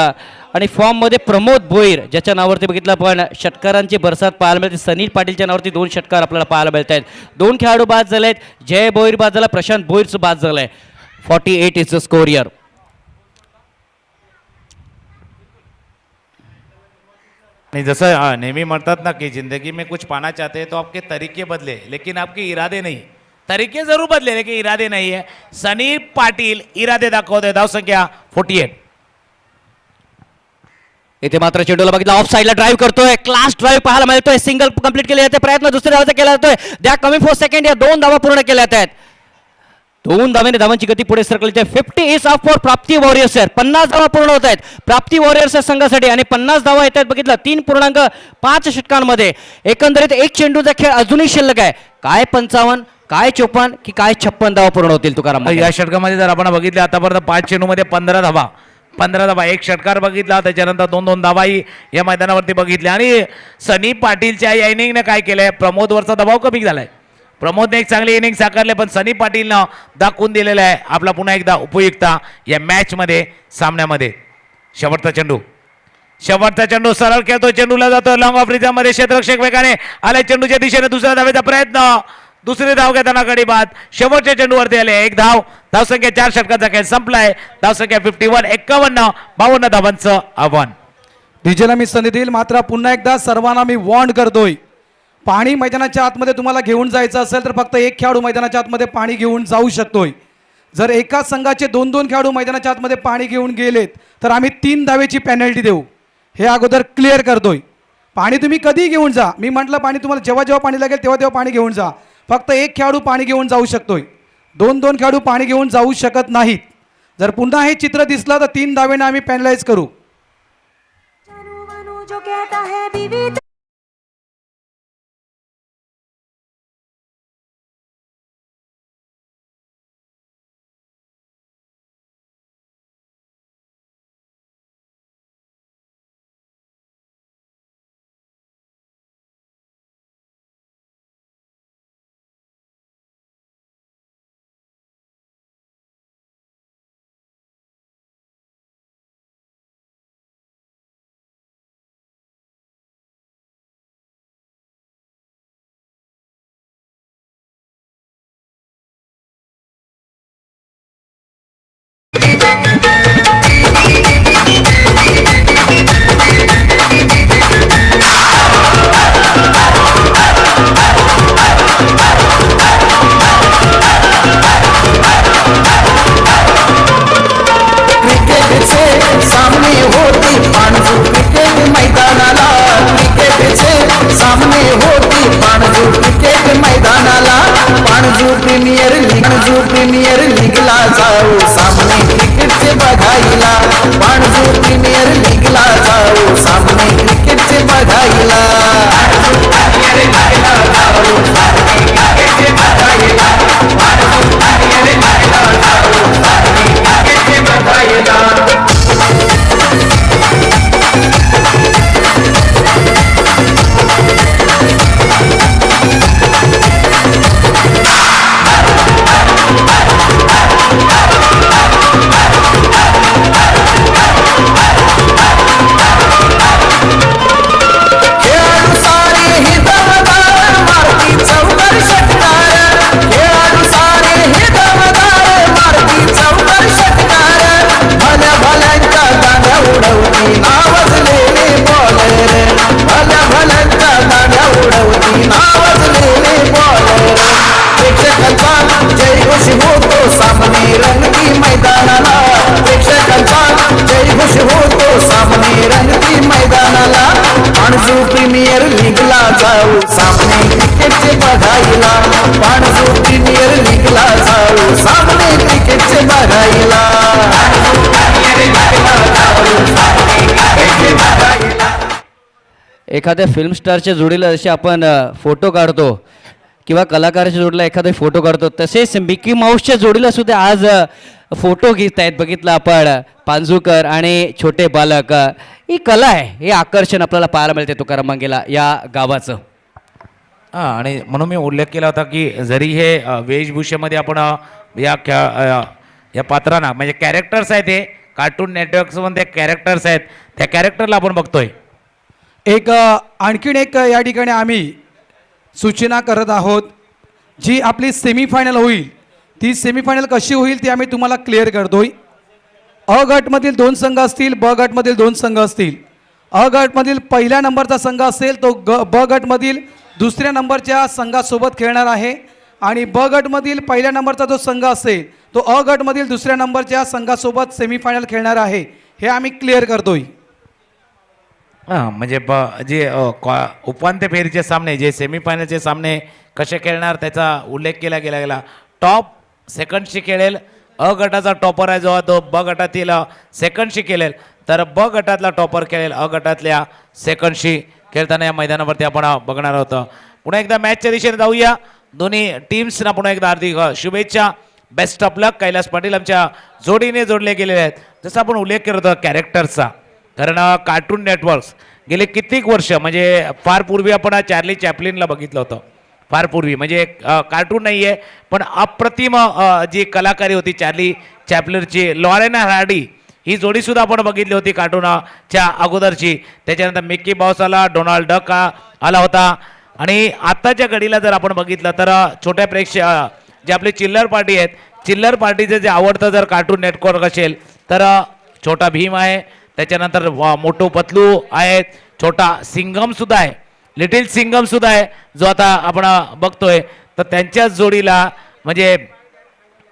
आणि फॉर्ममध्ये प्रमोद भोईर ज्याच्या नावावरती बघितलं आपण षटकारांची बरसात पाहायला मिळते. सनील पाटीलच्या नावावरती 2 षटकार आपल्याला पाहायला मिळत आहेत. 2 खेळाडू बाद झाले आहेत. जय भोईर बाद झाला, प्रशांत भोईरचं बाद झालंय. 48 इज द स्कोर हिअर. नहीं जैसा नेहमी म्हणतात ना कि जिंदगी में कुछ पाना चाहते हैं तो आपके तरीके बदले लेकिन आपके इरादे नहीं. तरीके जरूर बदले लेकिन इरादे नहीं है. सनी पाटील इरादे दाखवतोय. धाव संख्या 48. इथे मात्र चेंडूला बघितलं ऑफ साईडला ड्राईव्ह करतोय. क्लास ड्राईव्ह पाहायला मिळतोय. सिंगल कंप्लीट केले जाते. प्रयत्न दुसऱ्या धावाचा केला जातोय. द्या कमी फॉर सेकंड. या 2 धावा पूर्ण केल्या आहेत. 2 धावेने धावांची गती पुढे सरकली. 50 इज अप फॉर प्राप्ती वॉरियर्स. 50 धावा पूर्ण होत आहेत प्राप्ती वॉरियर्स संघासाठी आणि 50 धावा येत आहेत. बघितलं 3.5 षटकांमध्ये. एकंदरीत एक चेंडूचा खेळ अजूनही शिल्लक आहे. काय 55, काय 54 की काय 56 धावा पूर्ण होतील तुकाराम? या षटकामध्ये जर आपण बघितले आतापर्यंत 5 चेंडूमध्ये 15 धावा. एक षटकार बघितला, त्याच्यानंतर 2-2 धावाही या मैदानावरती बघितल्या. आणि सनी पाटीलच्या या इनिंगने काय केलंय, प्रमोदवरचा दबाव कमी झालाय. प्रमोदने एक चांगली इनिंग साकारले, पण सनी पाटीलनं दाखवून दिलेला आहे आपला पुन्हा एकदा उपयुक्ता या मॅचमध्ये, सामन्यामध्ये. शेवटचा चेंडू सरळ खेळतो. चेंडूला जातो लॉंग ऑफ रिझममध्ये. क्षेत्ररक्षक वेगाने आलाय चेंडूच्या दिशेने. दुसऱ्या धावेचा प्रयत्न, दुसरी धाव घेताना गडी बाद. शेवटच्या चेंडूवरती आले. एक धाव. धावसंख्या 4 षटकाचा खेळ संपलाय. धावसंख्या 51. 52 धावांचं आव्हान. विजयला मी संधी देईल, मात्र पुन्हा एकदा सर्वांना मी वॉर्न करतोय. पाणी मैदानाच्या आतमध्ये तुम्हाला घेऊन जायचं असेल तर फक्त एक खेळाडू मैदानाच्या आतमध्ये पाणी घेऊन जाऊ शकतोय. जर एकाच संघाचे 2-2 खेळाडू मैदानाच्या आतमध्ये पाणी घेऊन गेलेत तर आम्ही 3 धावेची पेनल्टी देऊ. हे अगोदर क्लिअर करतोय. पाणी तुम्ही कधी घेऊन जा. मी म्हटलं पाणी तुम्हाला जेव्हा पाणी लागेल तेव्हा पाणी घेऊन जा. फक्त एक खेळाडू पाणी घेऊन जाऊ शकतोय. 2-2 खेळाडू पाणी घेऊन जाऊ शकत नाहीत. जर पुन्हा हे चित्र दिसलं तर 3 धावेने आम्ही पेनलाइज करू. प्रीमियर लीगला जाऊ सामने क्रिकेटचे बघायला पाणजू प्रीमियर लीगला जाऊ सामने क्रिकेटचे बघायला खेळाडू सारे हे दमदार मारती चौकार षटकार खेळाडू सारे हे दमदार मारती चौकार षटकार भल्या भल्यांच्या दांड्या उडवती नावाजलेले बॉलर भल्या भल्यांच्या दांड्या उडवती नावाजलेले बॉलर प्रेक्षकांचा जयघोष होतो सामने रंगती मैदानाला प्रेक्षकांचा जयघोष होतो सामने रंगती मैदानाला पाणजू प्रीमियर लीगला जाऊ सामने क्रिकेटचे बघायला पाणजू प्रीमियर लीगला जाऊ सामने क्रिकेटचे बघायला एखाद्या फिल्म स्टारच्या जोडीला जसे आपण फोटो काढतो किंवा कलाकाराच्या जोडीला एखादा फोटो काढतो तसेच मिकी माऊसच्या जोडीला सुद्धा आज फोटो घेत आहेत. बघितलं आपण पांजूकर आणि छोटे बालक. ही कला आहे, हे आकर्षण आपल्याला पाहायला मिळते तुकाराम मंगेला या गावाचं. हां, आणि म्हणून मी उल्लेख केला होता की जरी हे वेशभूषेमध्ये आपण या पात्रांना म्हणजे कॅरेक्टर्स आहेत, हे कार्टून नेटवर्क्समध्ये कॅरेक्टर्स आहेत, त्या कॅरेक्टरला आपण बघतोय. एक आणखीन एक या ठिकाणी आम्ही सूचना करत आहोत. जी आपली सेमीफायनल होईल ती सेमीफायनल कशी होईल ती आम्ही तुम्हाला क्लिअर करतोय. अ गटमधील 2 संघ असतील, ब गटमधील 2 संघ असतील. अ गटमधील पहिल्या नंबरचा संघ असेल तो ब गटमधील दुसऱ्या नंबरच्या संघासोबत खेळणार आहे आणि ब गटमधील पहिल्या नंबरचा जो संघ असेल तो अ गटमधील दुसऱ्या नंबरच्या संघासोबत सेमीफायनल खेळणार आहे. हे आम्ही क्लिअर करतोय. हां, म्हणजे जे उपांत्य फेरीचे सामने जे सेमीफायनलचे सामने कसे खेळणार त्याचा उल्लेख केला गेला. टॉप सेकंडशी खेळेल. अ गटाचा टॉपर आहे जो तो ब गटातील सेकंडशी खेळेल, तर ब गटातला टॉपर खेळेल अ गटातल्या सेकंडशी खेळताना या मैदानावरती आपण बघणार आहोत. पुन्हा एकदा मॅचच्या दिशेने जाऊया. दोन्ही टीम्सना पुन्हा एकदा हार्दिक शुभेच्छा. बेस्ट ऑफ लक. कैलास पाटील आमच्या जोडीने जोडले गेलेले आहेत. जसं आपण उल्लेख करत होतो कॅरेक्टरचा, कारण कार्टून नेटवर्क्स गेले कित्येक वर्ष म्हणजे फार पूर्वी आपण चार्ली चॅपलिनला बघितलं होतं. फार पूर्वी म्हणजे कार्टून नाही आहे पण अप्रतिम जी कलाकारी होती चार्ली चॅपलिनची. लॉरेन हार्डी ही जोडीसुद्धा आपण बघितली होती कार्टूनच्या अगोदरची. त्याच्यानंतर मिक्की माऊस आला, डोनाल्ड डक आला होता. आणि आत्ताच्या घडीला जर आपण बघितलं तर छोट्या जे आपले चिल्लर पार्टी आहेत, चिल्लर पार्टीचं जे आवडतं जर कार्टून नेटवर्क असेल तर छोटा भीम आहे, त्याच्यानंतर मोटू पतलू आहेत, छोटा सिंगम सुद्धा आहे, लिटिल सिंगम सुद्धा आहे जो आता आपण बघतोय. तर त्यांच्याच जोडीला म्हणजे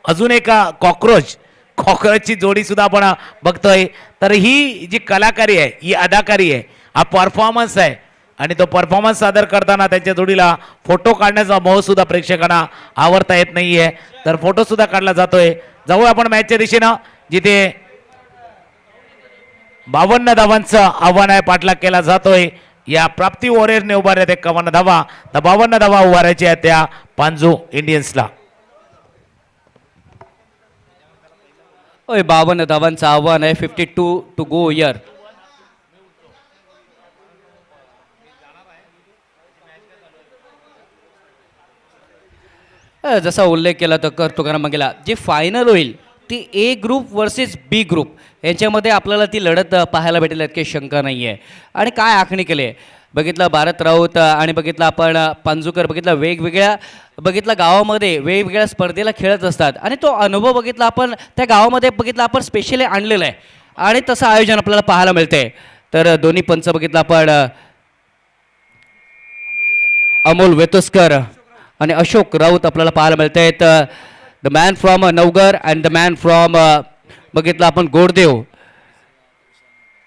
अजून एका कॉकरोचची जोडी सुद्धा आपण बघतोय. तर ही जी कलाकारी आहे, ही अदाकारी आहे, हा परफॉर्मन्स आहे आणि तो परफॉर्मन्स सादर करताना त्यांच्या जोडीला फोटो काढण्याचा मोह सुद्धा प्रेक्षकांना आवडता येत नाहीये. तर फोटो सुद्धा काढला जातोय. जाऊ आपण मॅचच्या दिशेनं जिथे 52 धावांचं आव्हान आहे, पाठलाग केला जातोय. या प्राप्ती वॉरियरने उभारल्यात 51 धावा. तर 52 धावा उभारायच्या आहेत त्या पांजू इंडियन्सला. 52 धावांचं आव्हान आहे. 52 टू गो इयर. जसा उल्लेख केला तर तुकाराम मंगेला, जी फायनल होईल ती ए ग्रुप वर्सेस बी ग्रुप यांच्यामध्ये आपल्याला ती लढत पाहायला भेटेल यात काही शंका नाही आहे. आणि काय आखणी केली आहे बघितलं भारत राऊत आणि बघितलं आपण पांजूकर, बघितलं गावामध्ये वेगवेगळ्या स्पर्धेला खेळत असतात आणि तो अनुभव बघितला आपण त्या गावामध्ये बघितला आपण स्पेशली आणलेला आहे आणि तसं आयोजन आपल्याला पाहायला मिळते. तर दोन्ही पंच बघितलं आपण अमोल वेतोस्कर आणि अशोक राऊत आपल्याला पाहायला मिळत आहेत. The man from Navgar and the man from बघितलं आपण गोडदेव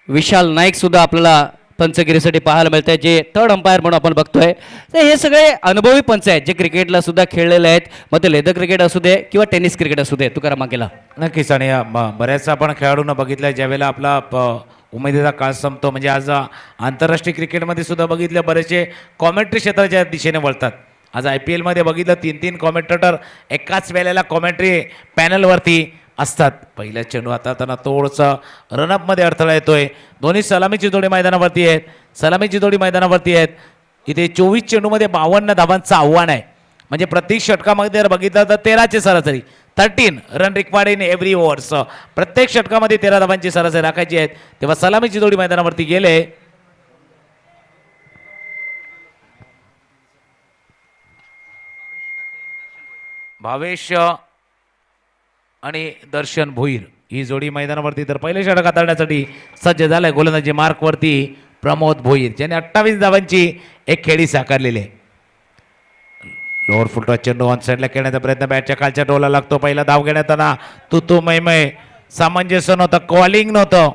विशाल नाईक सुद्धा आपल्याला पंचगिरीसाठी पाहायला मिळत आहे, जे थर्ड अंपायर म्हणून आपण बघतोय. तर हे सगळे अनुभवी पंच आहेत जे क्रिकेटला सुद्धा खेळलेले आहेत, मग ते लेदर क्रिकेट असू दे किंवा टेनिस क्रिकेट असू दे. तुकाराम मागेला नक्कीच. आणि बऱ्याचशा आपण खेळाडूंना बघितलं ज्यावेळेला आपला उमेदीचा काळ संपतो, म्हणजे आज आंतरराष्ट्रीय क्रिकेटमध्ये सुद्धा बघितलं बरेचसे कॉमेंट्री क्षेत्राच्या दिशेने वळतात. आज IPL मध्ये बघितलं 3-3 कॉमेंटेटर एकाच वेळेला कॉमेंट्री पॅनलवरती असतात. पहिल्या चेंडू हाताळताना थोडंसं रनअपमध्ये अडथळा येतोय. दोन्ही सलामीची जोडी मैदानावरती आहेत. सलामीची जोडी मैदानावरती आहेत. इथे 24 चेंडूमध्ये 52 धावांचं आव्हान आहे. म्हणजे प्रत्येक षटकामध्ये जर बघितलं तर 13ची सरासरी, 13 run required in every overs. प्रत्येक षटकामध्ये 13 धावांची सरासरी राखायची आहेत. तेव्हा सलामीची जोडी मैदानावरती गेले. भावेश आणि दर्शन भोईर ही जोडी मैदानावरती तर पहिले षटक हाताळण्यासाठी सज्ज झालाय. गोलंदाजी मार्कवरती प्रमोद भोईर ज्याने 28 धावांची एक खेळी साकारलेली आहे. लोअर फुलटॉस चेंडू ऑन साईडला खेळण्याचा प्रयत्न, बॅटच्या खालच्या टोला लागतो. पहिला धाव घेण्यात तू मैमय सामंजस्य नव्हतं, कॉलिंग नव्हतं.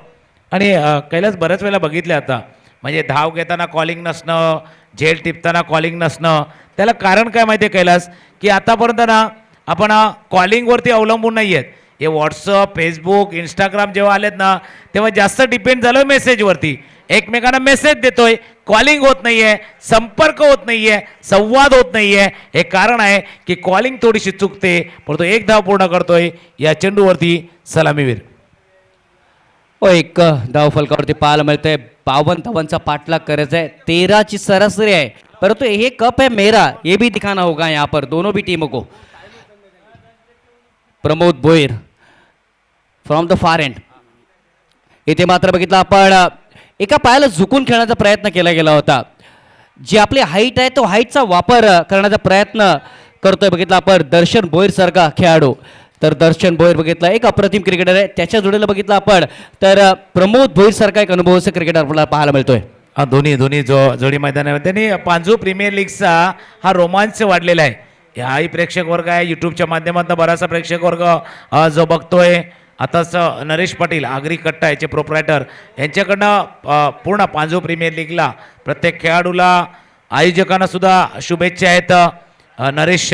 आणि कैलास बऱ्याच वेळेला बघितलं आता, म्हणजे धाव घेताना कॉलिंग नसणं, झेल टिपताना कॉलिंग नसणं. त्याला कारण काय माहिती आहे कैलास, की आतापर्यंत ना आपण कॉलिंगवरती अवलंबून नाही आहेत. हे व्हॉट्सअप, फेसबुक, इंस्टाग्राम जेव्हा आलेत ना, तेव्हा जास्त डिपेंड झालं मेसेजवरती. एकमेकांना मेसेज देतोय, कॉलिंग होत नाहीये, संपर्क होत नाहीये, संवाद होत नाहीये. हे कारण आहे की कॉलिंग थोडीशी चुकते, परंतु एक धाव पूर्ण करतोय या चेंडूवरती सलामीवीर. एक धाव फलकावरती पाहायला मिळतंय. 52 धावांचा पाठलाग करायचा आहे. 13ची सरासरी आहे, परंतु हे कप है मेरा, ये भी दिखाना होगा यहाँ पर दोनों भी टीमों को. Pramod Bhoir from the far and. इथे मात्र बघितलं आपण एका पायाला झुकून खेळण्याचा प्रयत्न केला गेला होता. जी आपली हाईट आहे तो हाईटचा वापर करण्याचा प्रयत्न करतोय. बघितलं आपण दर्शन भोईर सारखा खेळाडू. तर दर्शन भोईर बघितलं एक अप्रतिम क्रिकेटर आहे. त्याच्या जोडीला बघितलं आपण तर प्रमोद भोईर सारखा एक अनुभवस्थ क्रिकेटर आपल्याला पाहायला मिळतोय. दोन्ही जोडी मैदानावर त्यांनी पांजू प्रीमियर लीगचा हा रोमांच वाढलेला आहे. हाही प्रेक्षक वर्ग आहे, यूट्यूबच्या माध्यमातून बराचसा प्रेक्षक वर्ग जो बघतोय. आताच नरेश पाटील आगरी कट्टा याचे प्रोप्रायटर यांच्याकडनं पूर्ण पांजू प्रीमियर लीगला प्रत्येक खेळाडूला, आयोजकांना सुद्धा शुभेच्छा आहेत. नरेश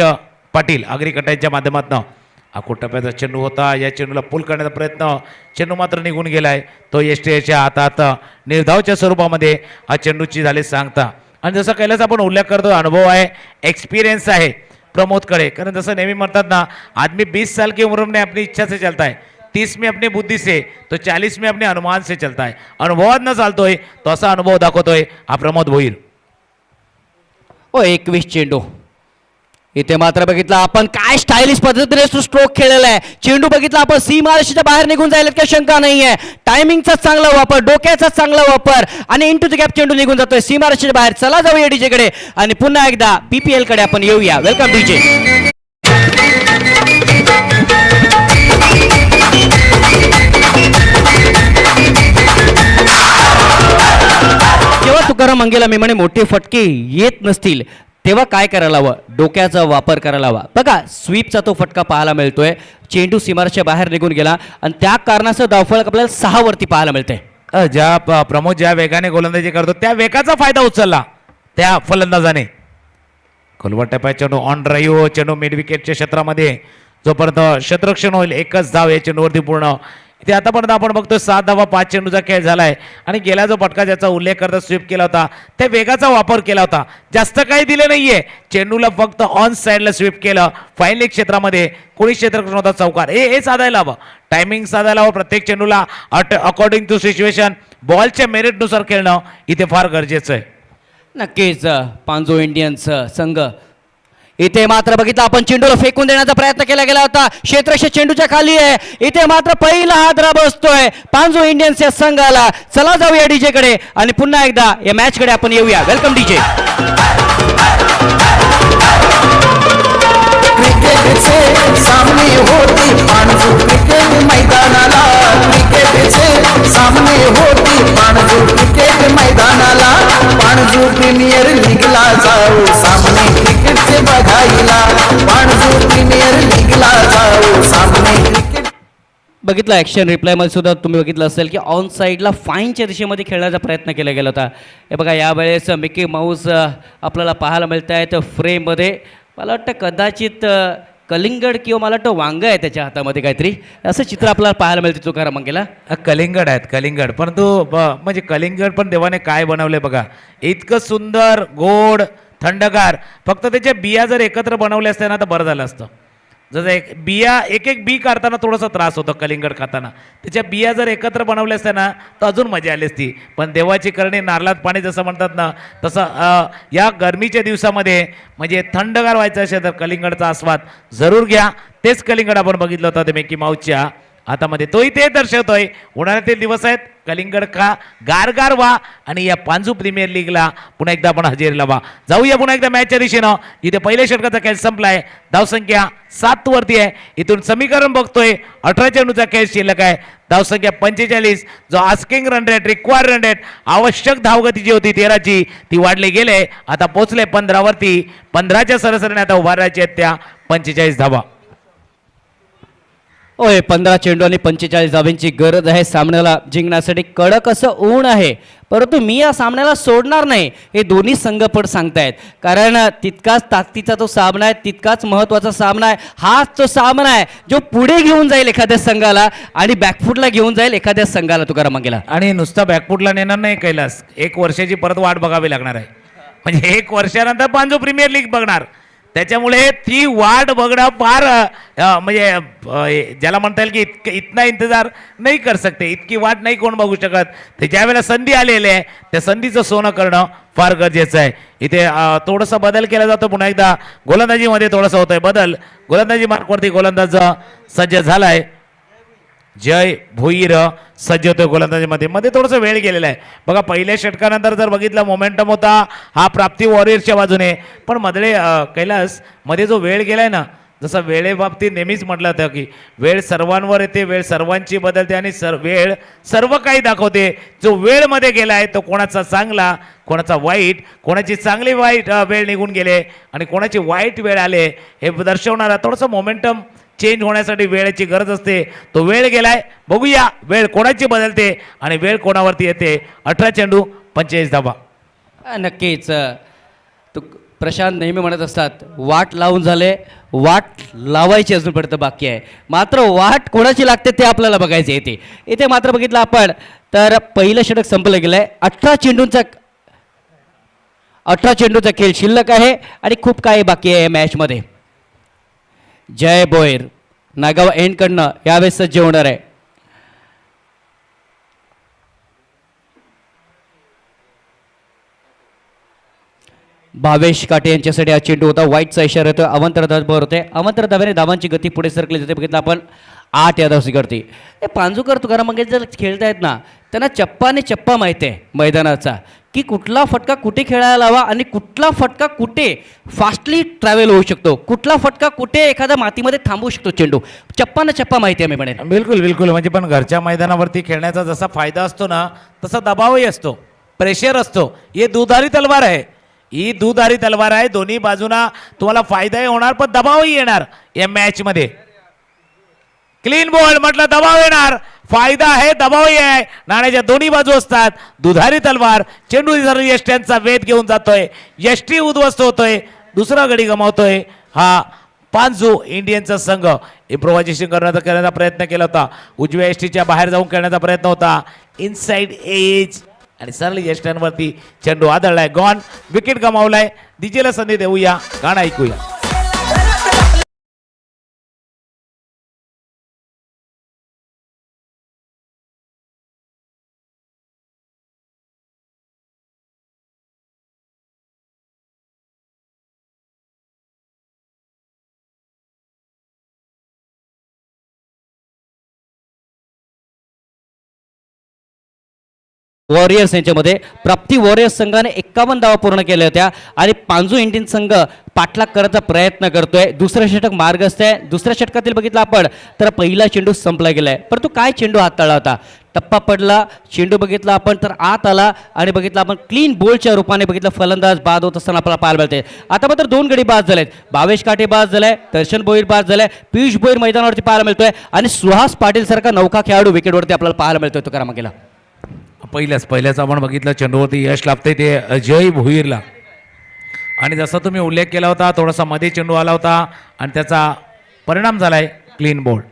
पाटील आगरी कट्टा यांच्या माध्यमातून आखूट टप्प्याचा चेंडू होता. या चेंडूला पूल करण्याचा प्रयत्न, चेंडू मात्र निघून गेलाय. तो STAच्या हातात निर्धावच्या स्वरूपामध्ये हा चेंडूची झाले सांगता. आणि जसं कैलास आपण उल्लेख करतो, अनुभव आहे, एक्सपिरियन्स आहे प्रमोदकडे. कारण जसं नेहमी म्हणतात ना, आदमी 20 साल की उम्र में अपनी इच्छा से चलता है, 30 में अपनी बुद्धी से, तो 40 में अपने अनुमान से चलता है. अनुभवात न चालतोय तो असा अनुभव दाखवतोय हा प्रमोद भोईर. 21 चेंडू. इथे मात्र बघितलं आपण काय स्टायलिश पद्धतीने स्ट्रोक खेळलेला आहे. चेंडू बघितला आपण सीमारेषेच्या बाहेर निघून जायला काही शंका नाहीये. टायमिंगचा चांगला वापर, डोक्याचा चांगला वापर आणि इंटू द गॅप चेंडू निघून जातोय सीमारेषेच्या बाहेर. चला जाऊया डीजे कडे आणि पुन्हा एकदा PPL कडे आपण येऊया. Welcome DJ. जेव्हा तुकाराम मंगेला मी म्हणे मोठे फटके येत नसतील तेव्हा काय करायला हवं, डोक्याचा वापर करायला हवा. बघा स्वीपचा तो फटका पाहायला मिळतोय. चेंडू सीमारेषेच्या बाहेर निघून गेला आणि त्या कारणाचं धावफलक आपल्याला 6 वरती पाहायला मिळते. प्रमोद ज्या वेगाने गोलंदाजी करतो त्या वेगाचा फायदा उचलला त्या फलंदाजाने. खोलवट टप्प्यात चेंडू ऑन ड्राईव्ह, चेंडू मिड विकेटच्या क्षेत्रामध्ये जोपर्यंत क्षेत्ररक्षण होईल एकच धाव या चेंडूवरती पूर्ण. इथे आतापर्यंत आपण बघतो 7 धावा 5 चेंडूचा खेळ झालाय. आणि गेला जो फटका ज्याचा उल्लेख करता स्वीप केला होता त्या वेगाचा वापर केला होता. जास्त काही दिले नाहीये, चेंडूला फक्त ऑन साईडला स्वीप केलं. फाईन लेग क्षेत्रामध्ये कोणी क्षेत्ररक्षण होता चौकार. हे साधायला हवं, टायमिंग साधायला हवं. प्रत्येक चेंडूला अकॉर्डिंग टू सिच्युएशन बॉलच्या मेरिटनुसार खेळणं इथे फार गरजेचं आहे. नक्कीच पांजो इंडियन्स संघ. इथे मात्र बघितलं आपण चेंडूला फेकून देण्याचा प्रयत्न केला गेला होता. क्षेत्ररक्षक चेंडूच्या खाली आहे. इथे मात्र पहिला हादरा बसतोय पांजो इंडियन्स या संघाला. चला जाऊया डीजे कडे आणि पुन्हा एकदा या मॅच कडे आपण येऊया. Welcome DJ. क्रिकेटचे सामने होती पाणजू क्रिकेट मैदानाला, क्रिकेटचे सामने होती पाणजू क्रिकेट मैदानाला. पाणजू प्रीमियर लीगला जाऊ सामने क्रिकेटचे बघायला, पाणजू प्रीमियर लीगला जाऊ सामने क्रिकेट. बघितलं ॲक्शन रिप्लायमध्ये सुद्धा तुम्ही बघितलं असेल की ऑन साईडला फाईनच्या दिशेमध्ये खेळण्याचा प्रयत्न केला गेला होता. हे बघा यावेळेस मिकी माऊस आपल्याला पाहायला मिळत आहेत फ्रेममध्ये. मला वाटतं कदाचित कलिंगड किंवा मला वाटतं वांग आहे त्याच्या हातामध्ये काहीतरी असं चित्र आपल्याला पाहायला मिळते तुकाराम मंगेला. कलिंगड आहेत कलिंगड, परंतु म्हणजे कलिंगड पण देवाने काय बनवले बघा, इतकं सुंदर गोड थंडगार. फक्त त्याच्या बिया जर एकत्र बनवल्या असत्या ना तर बरं झालं असतं. जसं एक बिया एक एक बी काढताना थोडासा त्रास होतो कलिंगड खाताना, त्याच्या बिया जर एकत्र बनवल्या असत्या ना तर अजून मजा आली असती. पण देवाची करणी नारळात पाणी जसं म्हणतात ना तसं या गरमीच्या दिवसामध्ये म्हणजे थंडगार व्हायचं असेल तर कलिंगडचा आस्वाद जरूर घ्या. तेच कलिंगड आपण बघितलं होतं ते मिकी माऊसच्या हातामध्ये. तोही ते दर्शवतोय उन्हाळ्यातील दिवस आहेत, कलिंगड खा, गार व्हा आणि या पांजू प्रीमियर लीगला पुन्हा एकदा आपण हजेरी लावा. जाऊया पुन्हा एकदा मॅचच्या दिशेनं. इथे पहिल्या षटकाचा खेळ संपलाय, धावसंख्या 7 वरती आहे. इथून समीकरण बघतोय 18 चेंडूचा खेळ शिल्लक आहे, धावसंख्या 45. जो asking run rate required run rate आवश्यक धावगती जी होती 13ची ती वाढली गेले, आता पोहोचले 15 वरती. 15च्या सरासरीने आता उभा राहायचे आहेत त्या 45 धावा. होय 15 चेंडू आणि 45 धावांची गरज आहे सामन्याला जिंकण्यासाठी. कडक असं ऊन आहे, परंतु मी या सामन्याला सोडणार नाही हे दोन्ही संघ पण सांगतायत. कारण तितकाच ताकदीचा तो सामना आहे, तितकाच महत्त्वाचा सामना आहे. हाच तो सामना आहे जो पुढे घेऊन जाईल एखाद्या संघाला आणि बॅकफुटला घेऊन जाईल एखाद्या संघाला तुकाराम मंगेला. आणि नुसता बॅकफुटला नेणार नाही कैलास, 1 वर्षाची परत वाट बघावी लागणार आहे. म्हणजे 1 वर्षानंतर पांजू प्रीमियर लीग बघणार, त्याच्यामुळे ती वाट बघणं फार म्हणजे ज्याला म्हणता येईल की इतना इंतजार नाही कर सकते, इतकी वाट नाही कोण बघू शकत. ते ज्या वेळेला संधी आलेली आहे त्या संधीचं सोनं करणं फार गरजेचं आहे. इथे थोडासा बदल केला जातो पुन्हा एकदा, गोलंदाजीमध्ये थोडासा होतोय बदल. गोलंदाजी मार्कवरती गोलंदाज सज्ज झालाय, जय भोईर सज्ज होतोय गोलंदाजीमध्ये. मध्ये थोडासा वेळ गेलेला आहे बघा. पहिल्या षटकानंतर जर बघितलं मोमेंटम होता हा प्राप्ती वॉरियर्सच्या बाजूने, पण मधले कैलास मध्ये जो वेळ गेलाय ना, जसं वेळेबाबतीत नेहमीच म्हटलं होतं की वेळ सर्वांवर येते, वेळ सर्वांची बदलते आणि वेळ सर्व काही दाखवते. जो वेळमध्ये गेलाय तो कोणाचा चांगला कोणाचा वाईट, कोणाची चांगली वाईट वेळ निघून गेले आणि कोणाची वाईट वेळ आले हे दर्शवणारा थोडंसं मोमेंटम चेंज होण्यासाठी वेळेची गरज असते. तो वेळ गेलाय, बघूया वेळ कोणाची बदलते आणि वेळ कोणावरती येते. 18 चेंडू 45 धावा. नक्कीच तू प्रशांत नेहमी म्हणत असतात वाट लावून झाले, वाट लावायची अजूनपर्यंत बाकी आहे. मात्र वाट कोणाची लागते ते आपल्याला बघायचे येते. इथे मात्र बघितलं आपण तर पहिलं षटक संपलं गेलं आहे. 18 चेंडूचा खेळ शिल्लक आहे आणि खूप काही बाकी आहे या मॅचमध्ये. जय बोयर नागाव एंडकडनं यावेळेस सज्ज होणार आहे. भावेश काटे यांच्यासाठी हा चेंडू होता. वाईटचा इशारा येतो. अवंतर धाब्यावर होते. अवंतर धाब्याने धावांची गती पुढे सरकली जाते. बघितलं आपण 8 या धावसंख्येवरती. हे पांजूकर तुकाराम मंगेश जर खेळतायत ना त्यांना चप्पाने चप्पा माहिती आहे मैदानाचा की कुठला फटका कुठे खेळायला हवा आणि कुठला फटका कुठे फास्टली ट्रॅव्हल होऊ शकतो, कुठला फटका कुठे एखाद्या मातीमध्ये थांबवू शकतो. चेंडू चप्पाने चप्पा माहिती आहे मी म्हणेन. बिलकुल बिलकुल. म्हणजे पण घरच्या मैदानावरती खेळण्याचा जसा फायदा असतो ना तसा दबावही असतो, प्रेशर असतो. हे दुधारी तलवार आहे, ही दुधारी तलवार आहे. दोन्ही बाजूना तुम्हाला फायदाही होणार पण दबावही येणार या मॅचमध्ये. क्लीन बॉल म्हटलं दबाव येणार, फायदा आहे दबावही आहे. नाण्याच्या दोन्ही बाजू असतात. दुधारी तलवार. चेंडू यष्ट्यांचा वेध घेऊन जातोय, यष्टी उद्ध्वस्त होतोय, दुसरा गडी गमावतोय हा पांजू इंडियनचा संघ. इम्प्रोव्हायझेशन करण्याचा प्रयत्न केला होता, उजव्या यष्टीच्या बाहेर जाऊन खेळण्याचा प्रयत्न होता, इनसाइड एज आणि सरळ यष्ट्यांवरती चेंडू आदळलाय. Gone, wicket गमावलाय. डीजेला संधी देऊया, गाणं ऐकूया. वॉरियर्स यांच्यामध्ये प्राप्ती वॉरियर्स संघाने 51 धावा पूर्ण केल्या होत्या आणि पांजू इंडियन संघ पाठलाग करायचा प्रयत्न करतोय. दुसरं षटक मार्गस्थ आहे. दुसऱ्या षटकातील बघितलं आपण तर पहिला चेंडू संपला गेलाय, परंतु काय चेंडू हाताळला होता. टप्पा पडला, चेंडू बघितला आपण तर आत आला आणि बघितला आपण क्लीन बोलच्या रूपाने बघितलं फलंदाज बाद होत असताना आपल्याला पाहायला मिळते. आता मात्र 2 गडी बाद झालेत. भावेश काटे बाद झालाय, दर्शन भोईर बाद झालाय, पियुष भोईर मैदानावरती पाहायला मिळतोय आणि सुहास पाटील सारखा नौका खेळाडू विकेटवरती आपल्याला पाहायला मिळतोय. तो करा गेला पहिल्याच आपण बघितलं चेंडूवरती यश लाभते ते अजय भोईरला. आणि जसा तुम्ही उल्लेख केला होता थोडासा मध्ये चेंडू आला होता आणि त्याचा परिणाम झालाय क्लीन बोल्ड.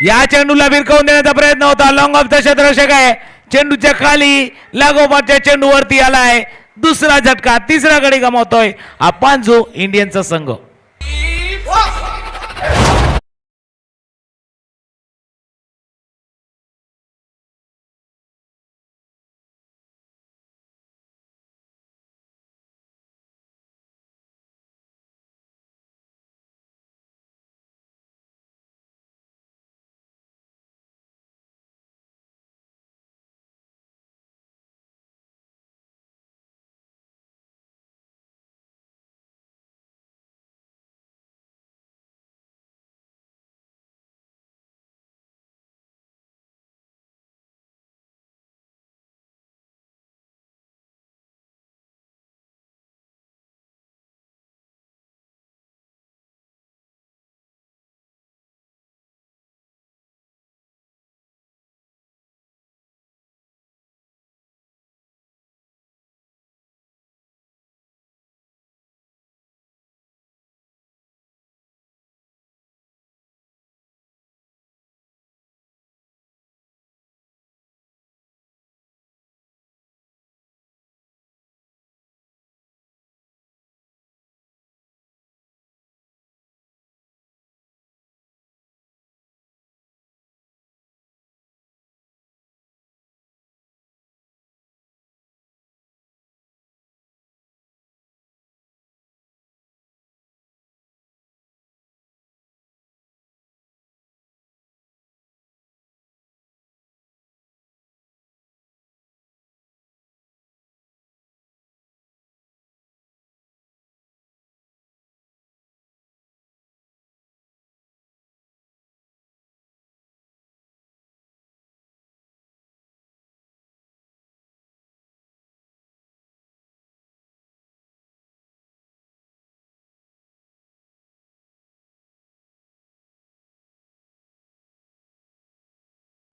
या चेंडूला भिरकावून देण्याचा प्रयत्न होता. लॉंग ऑफ द क्षेत्ररक्षक आहे, चेंडूच्या खाली लागोपाठच्या चेंडूवरती आलाय. दुसरा झटका, तिसरा गडी गमावतोय हा पांजू इंडियनचा संघ.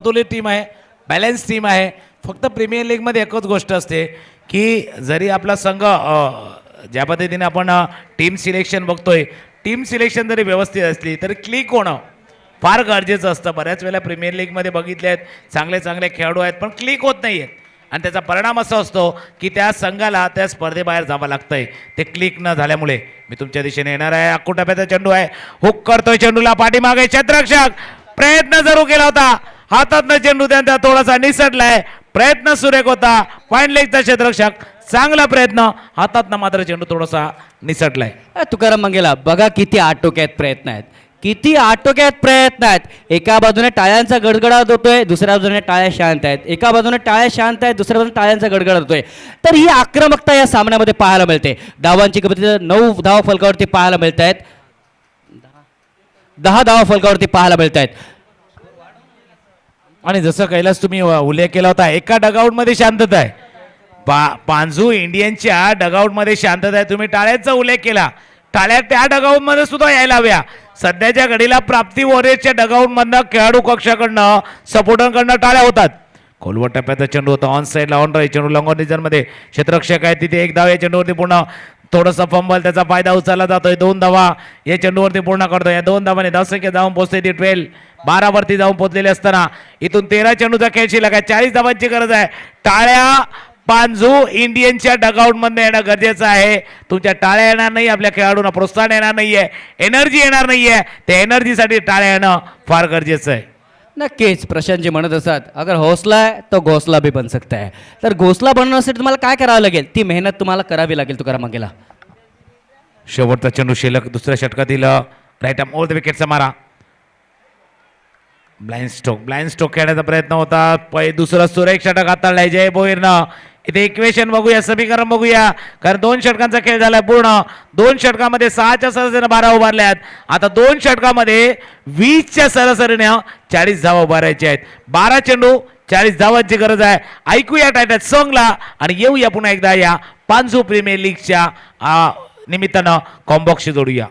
संतुलित टीम आहे, बॅलन्स टीम आहे. फक्त प्रीमियर लीगमध्ये एकच गोष्ट असते की जरी आपला संघ ज्या पद्धतीने आपण टीम सिलेक्शन बघतोय, टीम सिलेक्शन जरी व्यवस्थित असली तरी क्लिक होणं फार गरजेचं असतं. बऱ्याच वेळेला प्रीमियर लीगमध्ये बघितले आहेत चांगले चांगले खेळाडू आहेत पण क्लिक होत नाही आहेत आणि त्याचा परिणाम असा असतो की त्या संघाला त्या स्पर्धेबाहेर जावं लागतंय ते क्लिक न झाल्यामुळे. मी तुमच्या दिशेने येणार आहे. अक्कुटप्याचा चेंडू आहे, हुक करतोय चेंडूला, पाठीमागे क्षेत्ररक्षक प्रयत्न जरूर केला होता, हातातनं चेंडू त्यांचा थोडासा निसटलाय. प्रयत्न सुरेख होता, पॉइंट लेगचा क्षेत्ररक्षक चांगला प्रयत्न, हातातनं मात्र चेंडू थोडासा निसटलाय. तुकाराम मंगेला बघा किती आटोक्यात प्रयत्न आहेत, किती आटोक्यात प्रयत्न आहेत. एका बाजूने टाळ्यांचा गडगडाट होतोय, दुसऱ्या बाजूने टाळ्या शांत आहेत. एका बाजूने टाळ्या शांत आहेत, दुसऱ्या बाजूने टाळ्यांचा गडगडाट होतोय. तर ही आक्रमकता या सामन्यामध्ये पाहायला मिळते. धावांची गती 9 धावा फलकावरती पाहायला मिळत आहेत, 10 धावा फलकावरती पाहायला मिळत आहेत. आणि जसं कैलास तुम्ही उल्लेख केला होता एका डगआउटमध्ये शांतता आहे. पांजू इंडियनच्या डगआउटमध्ये शांतता आहे. तुम्ही टाळ्यांचा उल्लेख केला, टाळ्या त्या डगआउटमध्ये सुद्धा यायला हव्या. सध्याच्या घडीला प्राप्ती वॉरियर्सच्या डगआउटमधनं खेळाडू कक्षाकडनं सपोर्टरकडनं टाळ्या होतात. खोलवर टप्प्याचा चेंडू होता, ऑन साईडला ऑन राईट चेंडू लॉंग मध्ये क्षेत्ररक्षक आहे तिथे एक धाव या चेंडूवरती पूर्ण, थोडासा फंबल त्याचा फायदा उचलला जातोय. 2 धावा या चेंडूवरती पूर्ण करतोय. या 2 धावाने धावसंख्या जाऊन पोहोचते ती 12 वरती जाऊन पोहोचलेली असताना इथून 13 चेंडूचा खेळ शिल्लक आहे. 40 धावांची गरज आहे. टाळ्या पांजू इंडियनच्या डगआउट मध्ये येणं गरजेचं आहे. तुमच्या टाळ्या येणार नाही, आपल्या खेळाडूंना प्रोत्साहन येणार नाहीये, एनर्जी येणार नाहीये. त्या एनर्जीसाठी टाळ्या येणं फार गरजेचं आहे. नक्कीच प्रशांत जी म्हणत असतात अगर हौसला आहे तो घोसला भी बन सकता है. तर घोसला बनवण्यासाठी तुम्हाला काय करावं लागेल, ती मेहनत तुम्हाला करावी लागेल. तुकाराम मंगेला शेवटचा चेंडू शिल्लक दुसऱ्या षटकातील राईट आर्म ओव्हर द विकेटचा मारा. ब्लाइंड स्ट्रोक खेळण्याचा प्रयत्न होता. दुसरा सुरेख षटक हाताळलाय जय भोईरनं. इथे इक्वेशन बघूया, समीकरण बघूया, कारण 2 षटकांचा खेळ झालाय पूर्ण. 2 षटकामध्ये 6च्या सरासरीने 12 उभारल्यात. आता 2 षटकामध्ये 20च्या सरासरीने 40 धावा उभारायच्या आहेत. 12 चेंडू 40 धावांची गरज आहे. ऐकूया टायटल सॉंगला आणि येऊया पुन्हा एकदा या पांजू प्रीमियर लीगच्या निमित्तानं कॉम्बॉक्सशी जोडूया.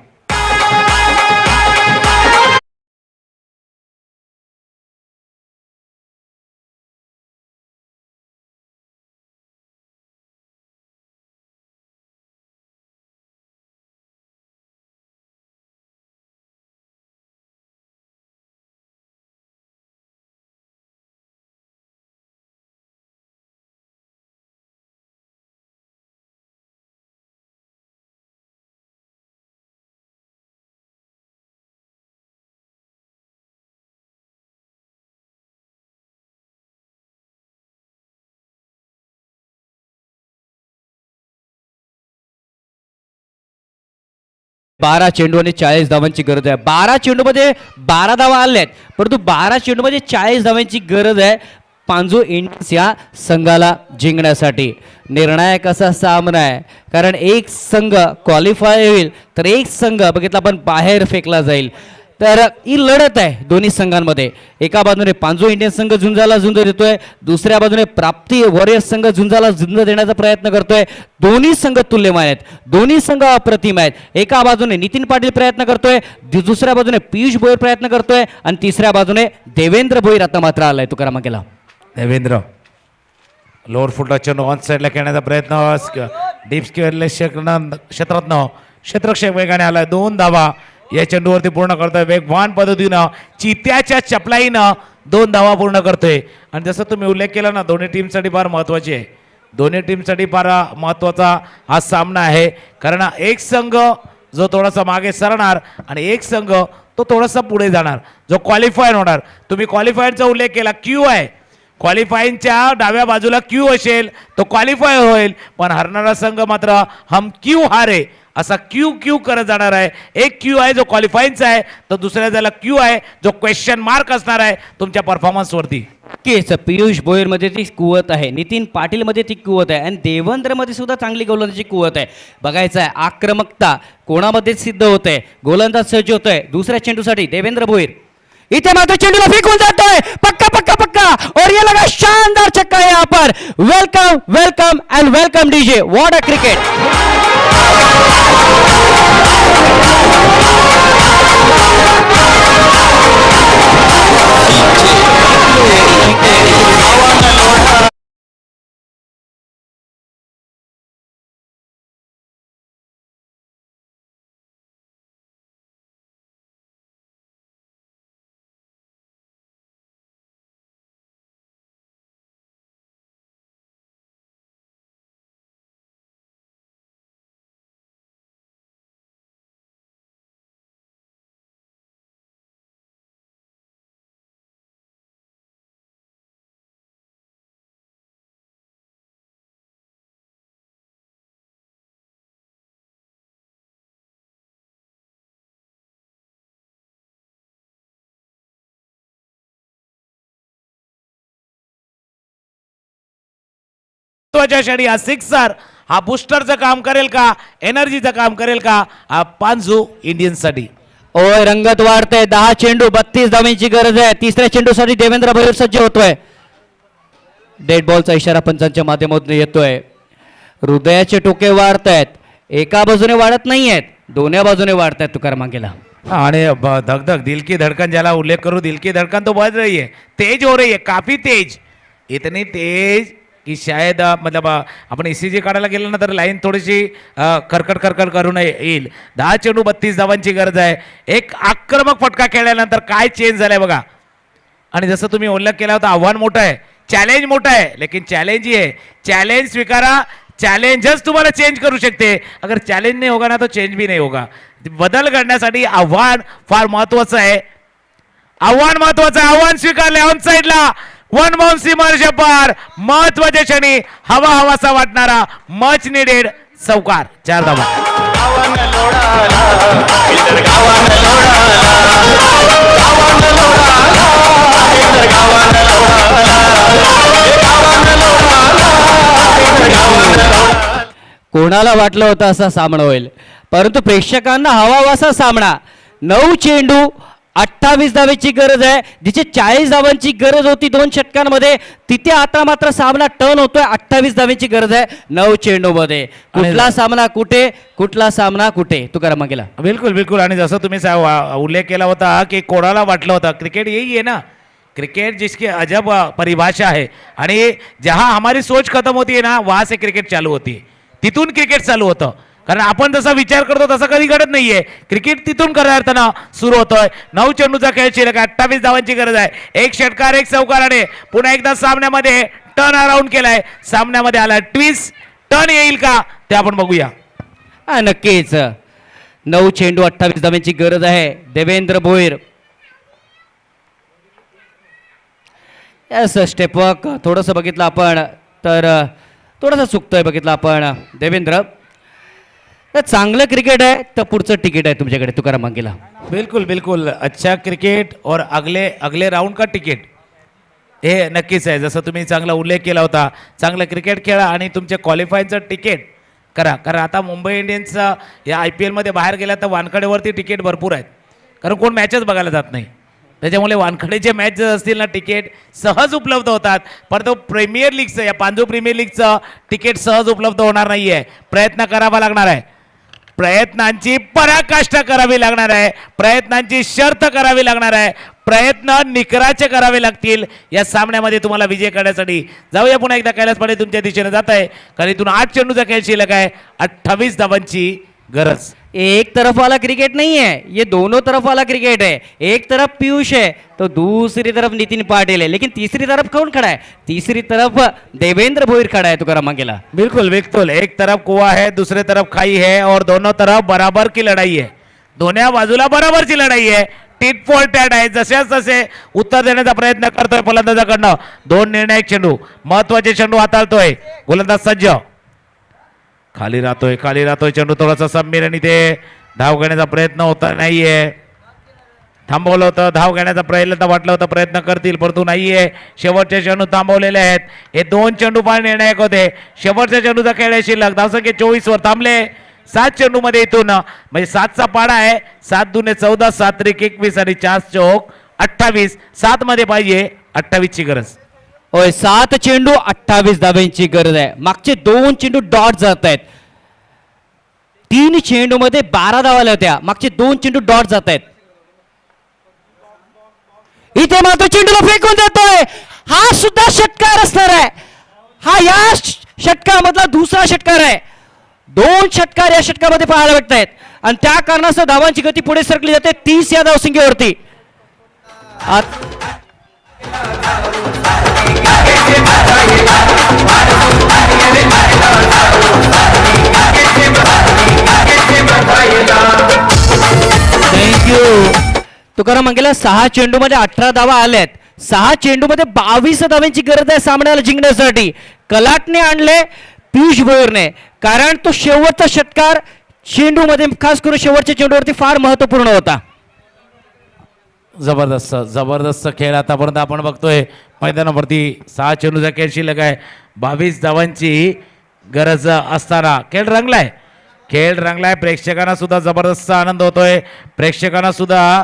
बारा चेंडू आणि 40 धावांची गरज आहे. 12 चेंडूमध्ये 12 धावा आल्या आहेत, परंतु 12 चेंडूमध्ये 40 धावांची गरज आहे पांजू इंडियन्स या संघाला जिंकण्यासाठी. निर्णायक असा सामना आहे, कारण एक संघ क्वालिफाय होईल तर एक संघ बघितला आपण बाहेर फेकला जाईल. तर ही लढत आहे दोन्ही संघांमध्ये. एका बाजूने पांजू इंडियन संघ झुंजाला झुंज देतोय, दुसऱ्या बाजूने प्राप्ती वॉरियर्स संघ झुंजाला झुंज देण्याचा प्रयत्न करतोय. दोन्ही संघ तुल्यमान आहेत, दोन्ही संघ अप्रतिम आहेत. एका बाजूने नितीन पाटील प्रयत्न करतोय, दुसऱ्या बाजूने पियुष भोईर प्रयत्न करतोय आणि तिसऱ्या बाजूने देवेंद्र भोईर आता मात्र आलाय तुकाराम केला. देवेंद्र लोअर फुटला चेंडू ऑन साईडला खेळण्याचा प्रयत्न, डीप स्क्वेअरले क्षेत्रातनं क्षेत्रक्षक वेगाने आलाय. 2 धावा या चेंडूवरती पूर्ण करतोय वेगवान पद्धतीनं, चित्याच्या चपलाईनं 2 धावा पूर्ण करतोय. आणि जसं तुम्ही उल्लेख केला ना, दोन्ही टीमसाठी फार महत्त्वाची आहे, दोन्ही टीमसाठी फार महत्त्वाचा हा सामना आहे. कारण एक संघ जो थोडासा मागे सरणार आणि एक संघ तो थोडासा पुढे जाणार, जो क्वालिफायर होणार. तुम्ही क्वालिफायरचा उल्लेख केला, क्यू आहे, क्वालिफाईंगच्या डाव्या बाजूला क्यू असेल तो क्वालिफाय होईल, पण हरणारा संघ मात्र हम क्यू हारे असा क्यू क्यू करत जाणार आहे. एक क्यू आहे जो क्वालिफाईंगचा आहे, तर दुसऱ्या त्याला क्यू आहे जो क्वेश्चन मार्क असणार आहे तुमच्या परफॉर्मन्सवरती. नक्कीच पियुष भोईरमध्ये ती कुवत आहे, नितीन पाटीलमध्ये ती कुवत आहे आणि देवेंद्रमध्ये सुद्धा चांगली गोलंदाजी कुवत आहे. बघायचं आहे आक्रमकता कोणामध्ये सिद्ध होते. गोलंदाज सज्ज होतोय दुसऱ्या चेंडूसाठी देवेंद्र भोईर. इथे मात्र चेंडूला फेकून जातोय, पक्का पक्का पक्का और ये लगा शानदार छक्का है यहाँ पर. Welcome welcome and welcome DJ, what a cricket. महत्वाच्या क्षणी हा सिक्सर हा बुस्टरचं काम करेल का, एनर्जीचं काम करेल का हा पांजू इंडियन्ससाठी. ओय रंगत वाढतंय. 10 चेंडू 32 धावांची गरज आहे. तिसऱ्या चेंडूसाठी देवेंद्र भोईर सज्ज होतोय. डेड बॉलचा इशारा पंचांच्या माध्यमातून येतोय. हृदयाचे टोके वाढत आहेत, एका बाजूने वाढत नाही आहेत, दोन्ही बाजूने वाढत आहेत तुकाराम गेला. आणि धक दिल की धड़कन ज्याला उल्लेख करू, दिल की धड़कन तो बढ़ रही है, तेज हो रही है, काफी तेज, इतनी तेज की शायद मतलब आपण ECG काढायला गेलं ना तर लाईन थोडीशी खरकट करून येईल. 10 चेंडू 32 धावांची गरज आहे. एक आक्रमक फटका खेळल्यानंतर काय चेंज झालाय बघा. आणि जसं तुम्ही उल्लेख केला होता, आव्हान मोठं आहे, चॅलेंज मोठा है, लेकिन चैलेंज ही है. चैलेंज स्वीकारा, चॅलेंजच तुम्हाला चेंज करू शकते. अगर चॅलेंज नहीं होगा ना तो चेंज भी नहीं होगा. बदल करण्यासाठी आव्हान फार महत्वाचं आहे. आव्हान स्वीकारले ऑन साइडला वन बाउन्सी मार्श पार. महत्वाच्या क्षणी हवा हवासा वाटणारा मच निडेड चौकार 4 धावा. कोणाला वाटलं होतं असा सामना होईल, परंतु प्रेक्षकांना हवा असा सामना. 9 चेंडू 28 धावेची गरज आहे. जिथे 40 धावांची गरज होती 2 षटकांमध्ये, तिथे आता मात्र सामना टर्न होतोय. 28 धावेची गरज आहे 9 चेंडूमध्ये. कुठला सामना कुठे, कुठला सामना कुठे, तुकाराम मंगेला. बिलकुल बिलकुल. आणि जसं तुम्ही उल्लेख केला होता की कोणाला वाटलं होतं क्रिकेट यही है ना, क्रिकेट जिसकी अजब परिभाषा है. आणि जहां हमारी सोच खत्म होती है ना, वहां से क्रिकेट चालू होती है. तिथून क्रिकेट चालू होतं. कारण आपण जसा विचार करतो तसं कधी घडत नाहीये. क्रिकेट तिथून खऱ्या अर्थानं सुरू होतोय. 9 चेंडूचा खेळ शिल्लक आहे. 28 धावांची गरज आहे. एक षटकार एक चौकाराने पुन्हा एकदा सामन्यामध्ये टर्न अराउंड केलाय. सामन्यामध्ये आला ट्विस्ट. टर्न येईल का ते आपण बघूया. नक्कीच 9 चेंडू 28 धावांची गरज आहे. देवेंद्र भोईर स्टेप वर्क थोडंसं बघितलं आपण तर थोडंसं चुकतोय बघितलं आपण देवेंद्र. तर चांगलं क्रिकेट आहे तर पुढचं तिकीट आहे तुमच्याकडे तुकाराम मंगेला. बिल्कुल बिल्कुल. अच्छा क्रिकेट और अगले अगले राउंड का तिकीट हे नक्कीच आहे. जसं तुम्ही चांगला उल्लेख केला होता, चांगलं क्रिकेट खेळा आणि तुमच्या क्वालिफायचं तिकीट करा. कारण आता मुंबई इंडियन्सचा या IPL मध्ये बाहेर गेला तर वानखडेवरती तिकीट भरपूर आहेत. कारण कोण मॅचच बघायला जात नाही. त्याच्यामुळे वानखडेचे मॅच जर असतील ना तिकीट सहज उपलब्ध होतात. पण तो प्रीमियर लीगचं या पांजू प्रीमियर लीगचं तिकीट सहज उपलब्ध होणार नाही आहे. प्रयत्न करावा लागणार आहे. प्रयत्नांची पराकाष्ठा करावी लागणार आहे. प्रयत्नांची शर्त करावी लागणार आहे. प्रयत्न निकराचे करावे लागतील या सामन्यामध्ये तुम्हाला विजय करण्यासाठी. जाऊया पुन्हा एकदा कैलास पाटील तुमच्या दिशेने जात आहे. कारण इथून 8 चेंडूचा खेळ शिल्लक आहे. 28 धावांची गरज. एक तरफ वाला क्रिकेट नहीं है, ये दोनों तरफ वाला क्रिकेट है. एक तरफ पीयूष है तो दूसरी तरफ नितिन पाटिल है, लेकिन तीसरी तरफ कौन खड़ा है? तीसरी तरफ देवेंद्र भोईर खड़ा है तुकाराम मंगेला. बिल्कुल बिल्कुल. एक तरफ कुआ है, दूसरे तरफ खाई है और दोनों तरफ बराबर की लढाई है. दोन्ही बाजूला बराबरची लढाई आहे. टिट फॉर टॅट आहे. जसेच तसे उत्तर देण्याचा प्रयत्न करतोय फलंदाजाकडनं. 2 निर्णायक चेंडू, महत्वाचे चेंडू हाताळतोय गोलंदाज सज्ज. खाली राहतोय चेंडू थोडासा समीर आणि ते धाव घेण्याचा प्रयत्न होता नाहीये. थांबवलं होतं. धाव घेण्याचा प्रयत्न वाटलं होतं प्रयत्न करतील परंतु नाहीये. शेवटचे चेंडू थांबवलेले आहेत. हे 2 चेंडू फार निर्णायक होते. शेवटच्या चेंडूचा खेळ आहे शिल्लक. धावसंख्या 24 वर थांबले. 7 चेंडू मध्ये इथून म्हणजे 7चा पाडा आहे. 7 दुने 14, 7 त्रिक 21 आणि 4 चौक 28. 7 मध्ये पाहिजे 28 ची गरज. होय 7 चेंडू 28 धाब्यांची गरज आहे. मागचे 2 चेंडू डॉट जात आहेत. 3 चेंडू मध्ये 12 धावा आल्या होत्या. मागचे 2 चेंडू डॉट जात आहेत. इथे मात्र चेंडूला फेकून देतोय. हा सुद्धा षटकार असणार आहे. हा या षटकामधला दुसरा षटकार आहे. 2 षटकार या षटकामध्ये पाहायला भेटत आहेत आणि त्या कारणास्तव धावांची गती पुढे सरकली जाते 30 या धावसंख्येवरती. थँक्यू तुकाराम मंगेला. 6 चेंडू मध्ये 18 धावा आल्यात. 6 चेंडू मध्ये 22 धावांची गरज आहे सामन्याला जिंकण्यासाठी. कलाटने आणले पीयूष भोईरने, कारण तो शेवटचा षटकार चेंडू मध्ये खास करून शेवटच्या चेंडूवरती फार महत्वपूर्ण होता. जबरदस्त खेळ आतापर्यंत आपण बघतोय मैदानावरती. 6 चेंडूचा खेळ शिल्लक आहे. 22 धावांची गरज असताना खेळ रंगलाय. प्रेक्षकांना सुद्धा जबरदस्त आनंद होतोय. प्रेक्षकांना सुद्धा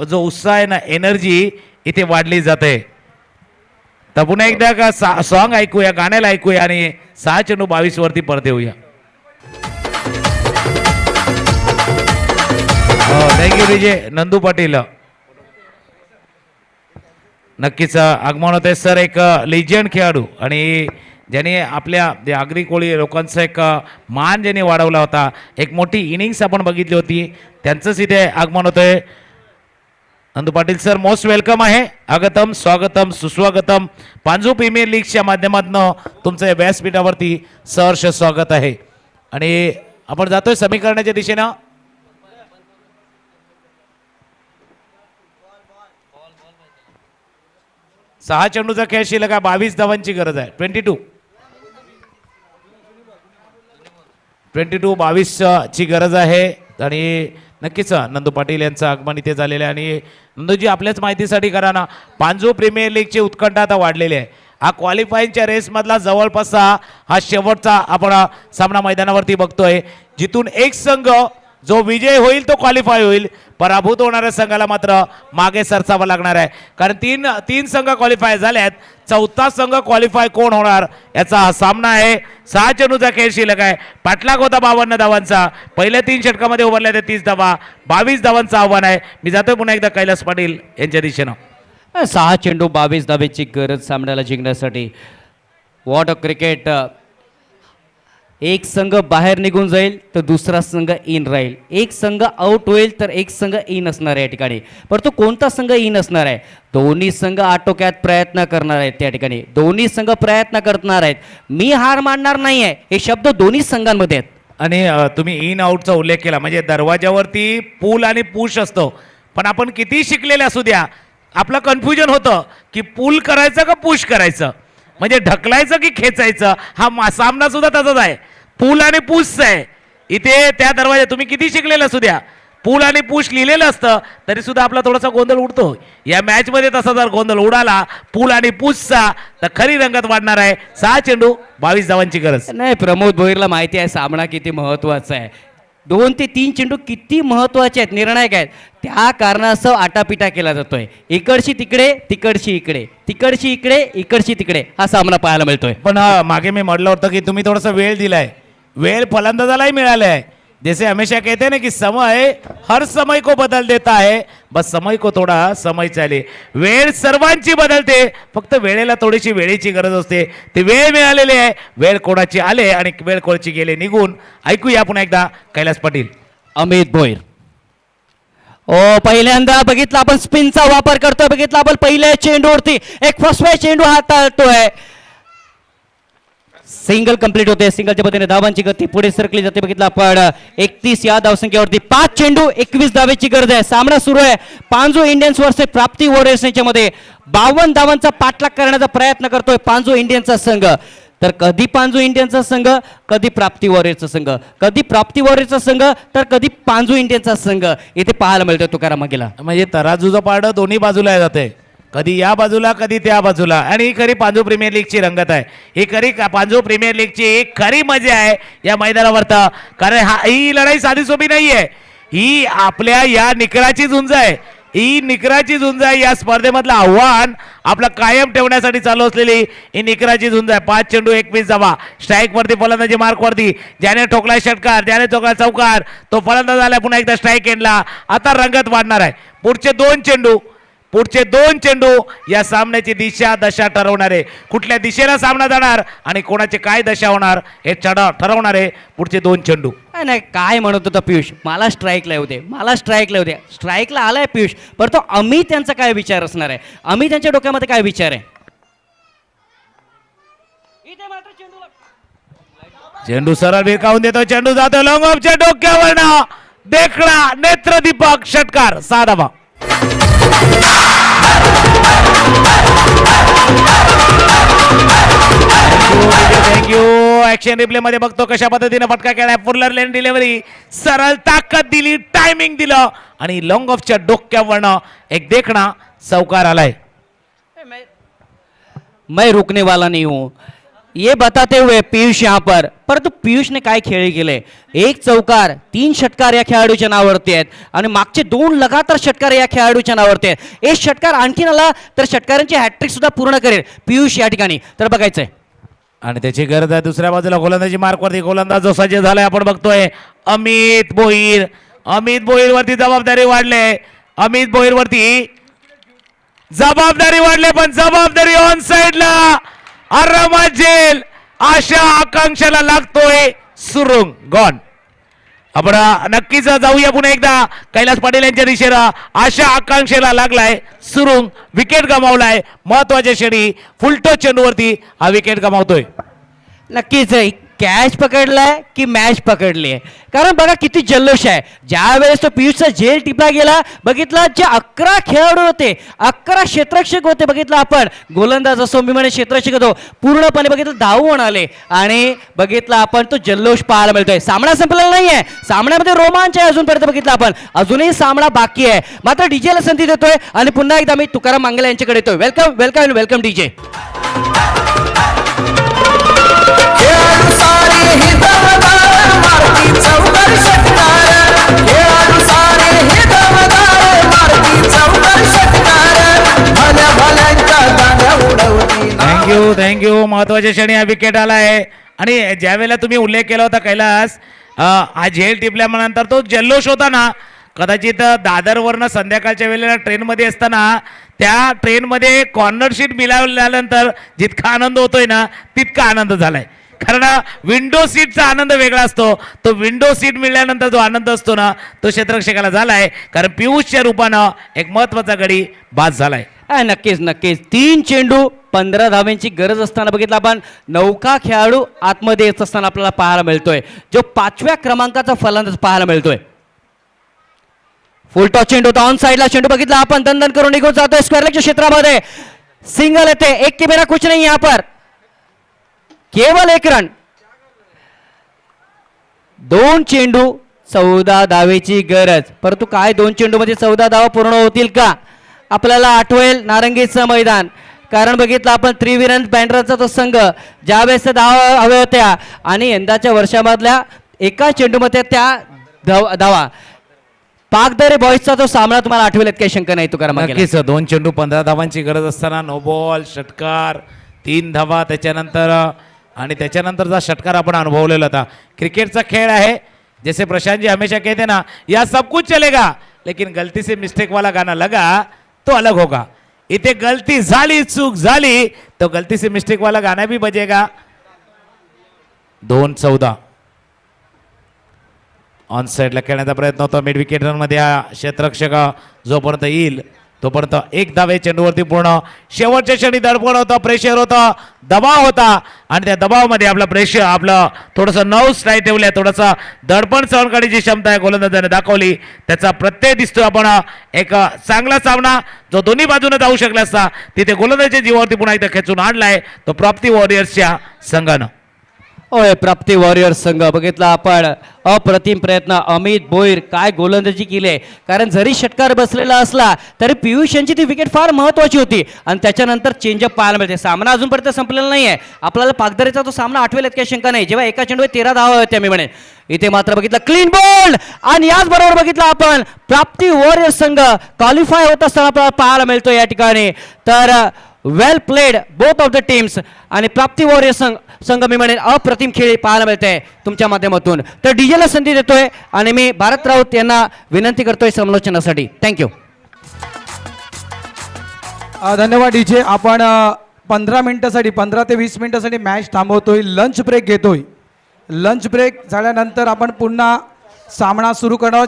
जो उत्साह आहे ना, एनर्जी इथे वाढली जाते. तर पुन्हा एकदा का सॉन्ग ऐकूया, गाण्याला ऐकूया आणि 6 चेंडू 22 वरती परत येऊया. थँक्यू विजय नंदू पाटील. नक्कीच आगमन होते सर. एक लेजंड खेळाडू आणि ज्याने आपल्या आगरी कोळी लोकांचा एक मान ज्याने वाढवला होता. एक मोठी इनिंग्स आपण बघितली होती. त्यांचंच इथे आगमन होतंय. Nandu Patil sir most welcome आहे. आगतम, स्वागतम, सुस्वागतम. पांजू प्रीमियर लीगच्या माध्यमातून तुमचं या व्यासपीठावरती सहर्ष स्वागत आहे. आणि आपण जातोय समीकरणाच्या दिशेनं. सहा चेंडूचा खेळ शिल्लक आहे. 22 धावांची गरज आहे. 22 ची गरज आहे. आणि नक्कीच नंदू पाटील यांचं आगमन इथे झालेलं आहे. आणि नंदूजी आपल्याच माहितीसाठी करा ना, पांजू प्रीमियर लीगची उत्कंठा आता वाढलेली आहे. हा क्वालिफाईंगच्या रेसमधला जवळपास हा शेवटचा आपण सामना मैदानावरती बघतोय, जिथून एक संघ जो विजय होईल तो क्वालिफाय होईल. पराभूत होणाऱ्या संघाला मात्र मागे सरसावं लागणार आहे, कारण तीन संघ क्वालिफाय झाल्यात. चौथा संघ क्वालिफाय कोण होणार याचा हा सामना आहे. 6 चेंडूचा खेळ शिल्लक आहे. पाठलाग होता 52 धावांचा. पहिल्या 3 षटकामध्ये उभारल्या ते 30 धावा, 22 धावांचं आव्हान आहे. मी जातोय पुन्हा एकदा कैलास पाटील यांच्या दिशेनं. 6 चेंडू 22 धावेची गरज सामन्याला जिंकण्यासाठी. What a cricket. एक संघ बाहेर निघून जाईल तर दुसरा संघ इन राहील, एक संघ आउट होईल तर एक संघ इन असणार आहे या ठिकाणी. परंतु कोणता संघ इन असणार आहे? दोन्ही संघ आटोक्यात प्रयत्न करणार आहेत त्या ठिकाणी. दोन्ही संघ प्रयत्न करणार आहेत. मी हार मानणार नाही आहे हे शब्द दोन्ही संघांमध्ये आहेत. आणि तुम्ही इन आउटचा उल्लेख केला, म्हणजे दरवाजावरती पूल आणि पुश असतो, पण आपण किती शिकलेले असू द्या आपलं कन्फ्युजन होतं की पूल करायचं का पुश करायचं, म्हणजे ढकलायचं की खेचायचं. हा सामना सुद्धा तसाच आहे, पूल आणि पुश आहे. इथे त्या दरवाजा तुम्ही किती शिकलेलं असू द्या, पूल आणि पुश लिहिलेलं असतं तरी सुद्धा आपला थोडासा गोंधळ उडतो. या मॅच मध्ये तसा जर गोंधळ उडाला पूल आणि पुशचा तर खरी रंगत वाढणार आहे. 6 चेंडू 22 धावांची गरज. नाही, प्रमोद भोईरला माहिती आहे सामना किती महत्त्वाचा आहे. 2 ते 3 चेंडू किती महत्त्वाचे आहेत, निर्णायक आहेत. त्या कारणास्तव आटापिटा केला जातोय. इकडची तिकडे, तिकडची इकडे, तिकडची इकडे, इकडची तिकडे हा सामना पाहायला मिळतोय. पण मागे मी म्हटलं होतं की तुम्ही थोडासा वेळ दिलाय, वेळ फलंदाजालाही मिळाला आहे. जैसे हमेशा कहते हैं ना कि समय हर समय को बदल देता है, बस समय को थोडा समय चाले. वेळ सर्वांची बदलते, फक्त वेळेला थोडीशी वेळेची गरज असते. ती वेळ मिळालेली आहे, वेळ कोणाची आले आणि वेळ कोणाची गेले निघून. ऐकूया पुन्हा एकदा कैलास पाटील. अमित भोईर. पहिल्यांदा बघितला आपण स्पिनचा वापर करतोय. बघितला आपण पहिल्या चेंडूवरती एक फसवा चेंडू हाताळतोय. सिंगल कंप्लीट होते. सिंगलच्या पद्धतीने धावांची गती पुढे सरकली जाते. बघितलं आपण 31 या धावसंख्येवरती 5 चेंडू 21 धावेची गरज आहे. सामना सुरू आहे पांजू इंडियन्स वर्सेस प्राप्ती वॉरियर्स यांच्यामध्ये. 52 धावांचा पाठलाग करण्याचा प्रयत्न करतोय पांजू इंडियन्सचा संघ. तर कधी पांजू इंडियन्सचा संघ, कधी प्राप्ती वॉरियर्सचा संघ, कधी प्राप्ती वॉरियर्सचा संघ तर कधी पांजू इंडियन्सचा संघ इथे पाहायला मिळतोय तुकाराम मागेला. म्हणजे तराजूचं पारडं दोन्ही बाजूला जाते, कधी या बाजूला कधी त्या बाजूला. आणि ही खरी पांजू प्रीमियर लीगची रंगत आहे. ही खरी पांजू प्रीमियर लीगची खरी मजा आहे या मैदानावर. कारण ही लढाई साधी सोपी नाहीये. ही आपल्या या निकराची झुंज आहे. ही निकराची झुंज आहे. या स्पर्धेमधलं आव्हान आपलं कायम ठेवण्यासाठी चालू असलेली ही निकराची झुंज आहे. 5 चेंडू 21 धावा. स्ट्राईक वरती फलंदाजी मार्क वरती. ज्याने ठोकला षटकार, ज्याने ठोकला चौकार, तो फलंदाज आला पुन्हा एकदा स्ट्राईक एंडला. आता रंगत वाढणार आहे. पुढचे 2 चेंडू या सामन्याची दिशा दशा ठरवणार आहे. कुठल्या दिशेला सामना जाणार आणि कोणाचे काय दशा होणार हे ठरवणार आहे पुढचे 2 चेंडू. नाही काय म्हणत होता पियुष, मला स्ट्राईकला येऊ दे, मला स्ट्राईकला येऊ दे. स्ट्राईकला आलाय पियुष, पण तो अमित यांचा काय विचार असणार आहे? अमित यांच्या डोक्यामध्ये काय विचार आहे? चेंडू सरळ भिरकावून देतो. चेंडू जातो लॉंग ऑफच्या डोक्यावर. देखणा नेत्रदीपक षटकार 6 धावा. थँक्यू. ऍक्शन रिप्ले मध्ये बघतो कशा पद्धतीने फटका केलाय. फुलर लेन डिलिव्हरी, सरळ ताकद दिली, टायमिंग दिलं आणि लॉंग ऑफच्या डोक्यावरनं एक देखणा चौकार आलाय. मैं रुकने वाला नहीं हूं ये बताते हुए पीयूष यहाँ पर, परंतु पीयूषने काय खेळ केले? 1 चौकार 3 षटकार या खेळाडूच्या नावावरती आहेत आणि मागचे 2 लगातार षटकार या खेळाडूच्या नावावरती आहेत. एक षटकार आणखीन आला तर षटकारांची हॅट्रिक सुद्धा पूर्ण करेल पीयूष या ठिकाणी. तर बघायचंय आणि त्याची गरज आहे. दुसऱ्या बाजूला गोलंदाजी मार्कवरती गोलंदाज जो सज्ज झालाय आपण बघतोय अमित भोईर. अमित भोईर वरती जबाबदारी वाढले. अमित भोईर वरती जबाबदारी वाढले, पण जबाबदारी ऑन साइडला. आरामात जेल आशा आकांक्षाला लागतोय सुरुंग. गॉन. आपण नक्कीच जाऊया पुन्हा एकदा कैलास पाटील यांच्या दिशेला. आशा आकांक्षेला लागलाय सुरुंग. विकेट गमावलाय महत्वाच्या क्षणी. फुलटो चेंडूवरती हा विकेट गमावतोय. नक्कीच कॅच पकडलाय की मॅच पकडली आहे. कारण बघा किती जल्लोष आहे. ज्या वेळेस तो पियुषचा झेल टिपला गेला, बघितला जे 11 खेळाडू होते, 11 क्षेत्ररक्षक होते. बघितलं आपण गोलंदाज असो, मी म्हणे क्षेत्ररक्षक होतो, पूर्णपणे बघितलं धावून आले आणि बघितला आपण तो जल्लोष पाहायला मिळतोय. सामना संपलेला नाहीये, सामन्यामध्ये रोमांच आहे अजूनपर्यंत. बघितला आपण अजूनही सामना बाकी आहे. मात्र डीजेला संधी देतोय आणि पुन्हा एकदा मी तुकाराम मांगले यांच्याकडे येतोय. Welcome welcome welcome DJ. खेळाडू सारे ही दमदार, मारती चौकार षटकार. थँक्यू. महत्वाच्या क्षणी हा विकेट आला आहे आणि ज्या वेळेला तुम्ही उल्लेख केला होता कैलास, हा झेल टिपल्यानंतर तो जल्लोष होता ना, कदाचित दादरवरनं संध्याकाळच्या वेळेला ट्रेनमध्ये असताना त्या ट्रेनमध्ये कॉर्नर सीट मिळाल्यानंतर जितका आनंद होतोय ना तितका आनंद झालाय. कारण विंडो सीटचा आनंद वेगळा असतो. तो विंडो सीट मिळाल्यानंतर जो आनंद असतो ना तो क्षेत्ररक्षकाला झालाय, कारण पियुषच्या रूपानं एक महत्वाचा गडी बाद झालाय. नक्कीच नक्कीच 3 चेंडू 15 धाव्यांची गरज असताना बघितलं आपण नौका खेळाडू आतमध्ये येत असताना आपल्याला पाहायला मिळतोय, जो 5व्या क्रमांकाचा फलंदाज पाहायला मिळतोय. फुल टॉस चेंडू होता, ऑन साइडला चेंडू बघितला आपण, दणदण करून निघून जातोय स्क्वेअर लेगच्या क्षेत्रामध्ये. सिंगल येते, एक के बिना कुछ नहीं यहाँ पर, केवल 1 रन. 2 चेंडू 14 धावेची गरज, परंतु काय 2 चेंडू मध्ये 14 धावा पूर्ण होतील का? आपल्याला आठवेल नारंगीचं मैदान, कारण बघितलं आपण त्रिविरण बँड्राचा तो संघ ज्यावेळेस धावा हव्या होत्या आणि यंदाच्या वर्षामधल्या एका चेंडूमध्ये त्या धावा. पाकदरे बॉईजचा तो सामना तुम्हाला आठवेल, काही शंका नाही तुकाराम. नक्कीच 2 चेंडू 15 धावांची गरज असताना नो बॉल, षटकार, 3 धावा त्याच्यानंतर आणि त्याच्यानंतरचा षटकार आपण अनुभवलेला होता. क्रिकेटचा खेळ आहे, जैसे प्रशांत जी हमेशा कहते ना, या सब कुछ चलेगा लेकिन गलती से मिस्टेक वाला गाना लगा तो अलग होगा. इथे गलती झाली, चूक झाली तो गलती से मिस्टेक वाला गाना भी बजेगा. 2-14 ऑन साईडला खेळण्याचा प्रयत्न होता. मिड विकेट मध्ये हा क्षेत्ररक्षक जोपर्यंत येईल तोपर्यंत 1 धावे चेंडूवरती पूर्ण. शेवटच्या क्षणी दडपण होतं, प्रेशर होतं, दबाव होता आणि त्या दबावामध्ये आपला प्रेशर, आपलं थोडंसं नर्व्स नाही ठेवल्या, थोडंसं दडपण सहन करण्याची क्षमता आहे गोलंदाजाने दाखवली. त्याचा प्रत्यय दिसतोय आपण. एक चांगला सामना जो दोन्ही बाजूने जाऊ शकला असता तिथे गोलंदाजाच्या जीवावरती पुन्हा एकदा खेचून आणलाय तो प्राप्ती वॉरियर्सच्या संघानं. होय, प्राप्ती वॉरियर्स संघ बघितला आपण. अप्रतिम प्रयत्न, अमित भोईर काय गोलंदाजी केली आहे. कारण जरी षटकार बसलेला असला तरी पियुष यांची ती विकेट फार महत्वाची होती आणि त्याच्यानंतर चेंजअप पाहायला मिळते. सामना अजूनपर्यंत संपलेला नाही आहे. आपल्याला पाकदरेचा तो सामना आठवेल काही शंका नाही, जेव्हा एका चेंडूवर 13 धावा होत्या मी म्हणेन. इथे मात्र बघितलं क्लीन बॉल आणि याचबरोबर बघितलं आपण प्राप्ती वॉरियर्स संघ क्वालिफाय होत असताना आपल्याला पाहायला मिळतो या ठिकाणी. तर well played both of the teams आणि प्राप्ती वॉरियर्स संघ मी म्हणेन अप्रतिम खेळ पाहायला मिळते तुमच्या माध्यमातून. तर डीजेला संधी देतोय आणि मी भारत राऊत यांना विनंती करतोय समालोचनासाठी. थँक्यू. धन्यवाद डीजे. आपण 15 मिनिटासाठी 15 ते 20 मिनिटासाठी मॅच थांबवतोय, लंच ब्रेक घेतोय. लंच ब्रेक झाल्यानंतर आपण पुन्हा सामना सुरू करणार.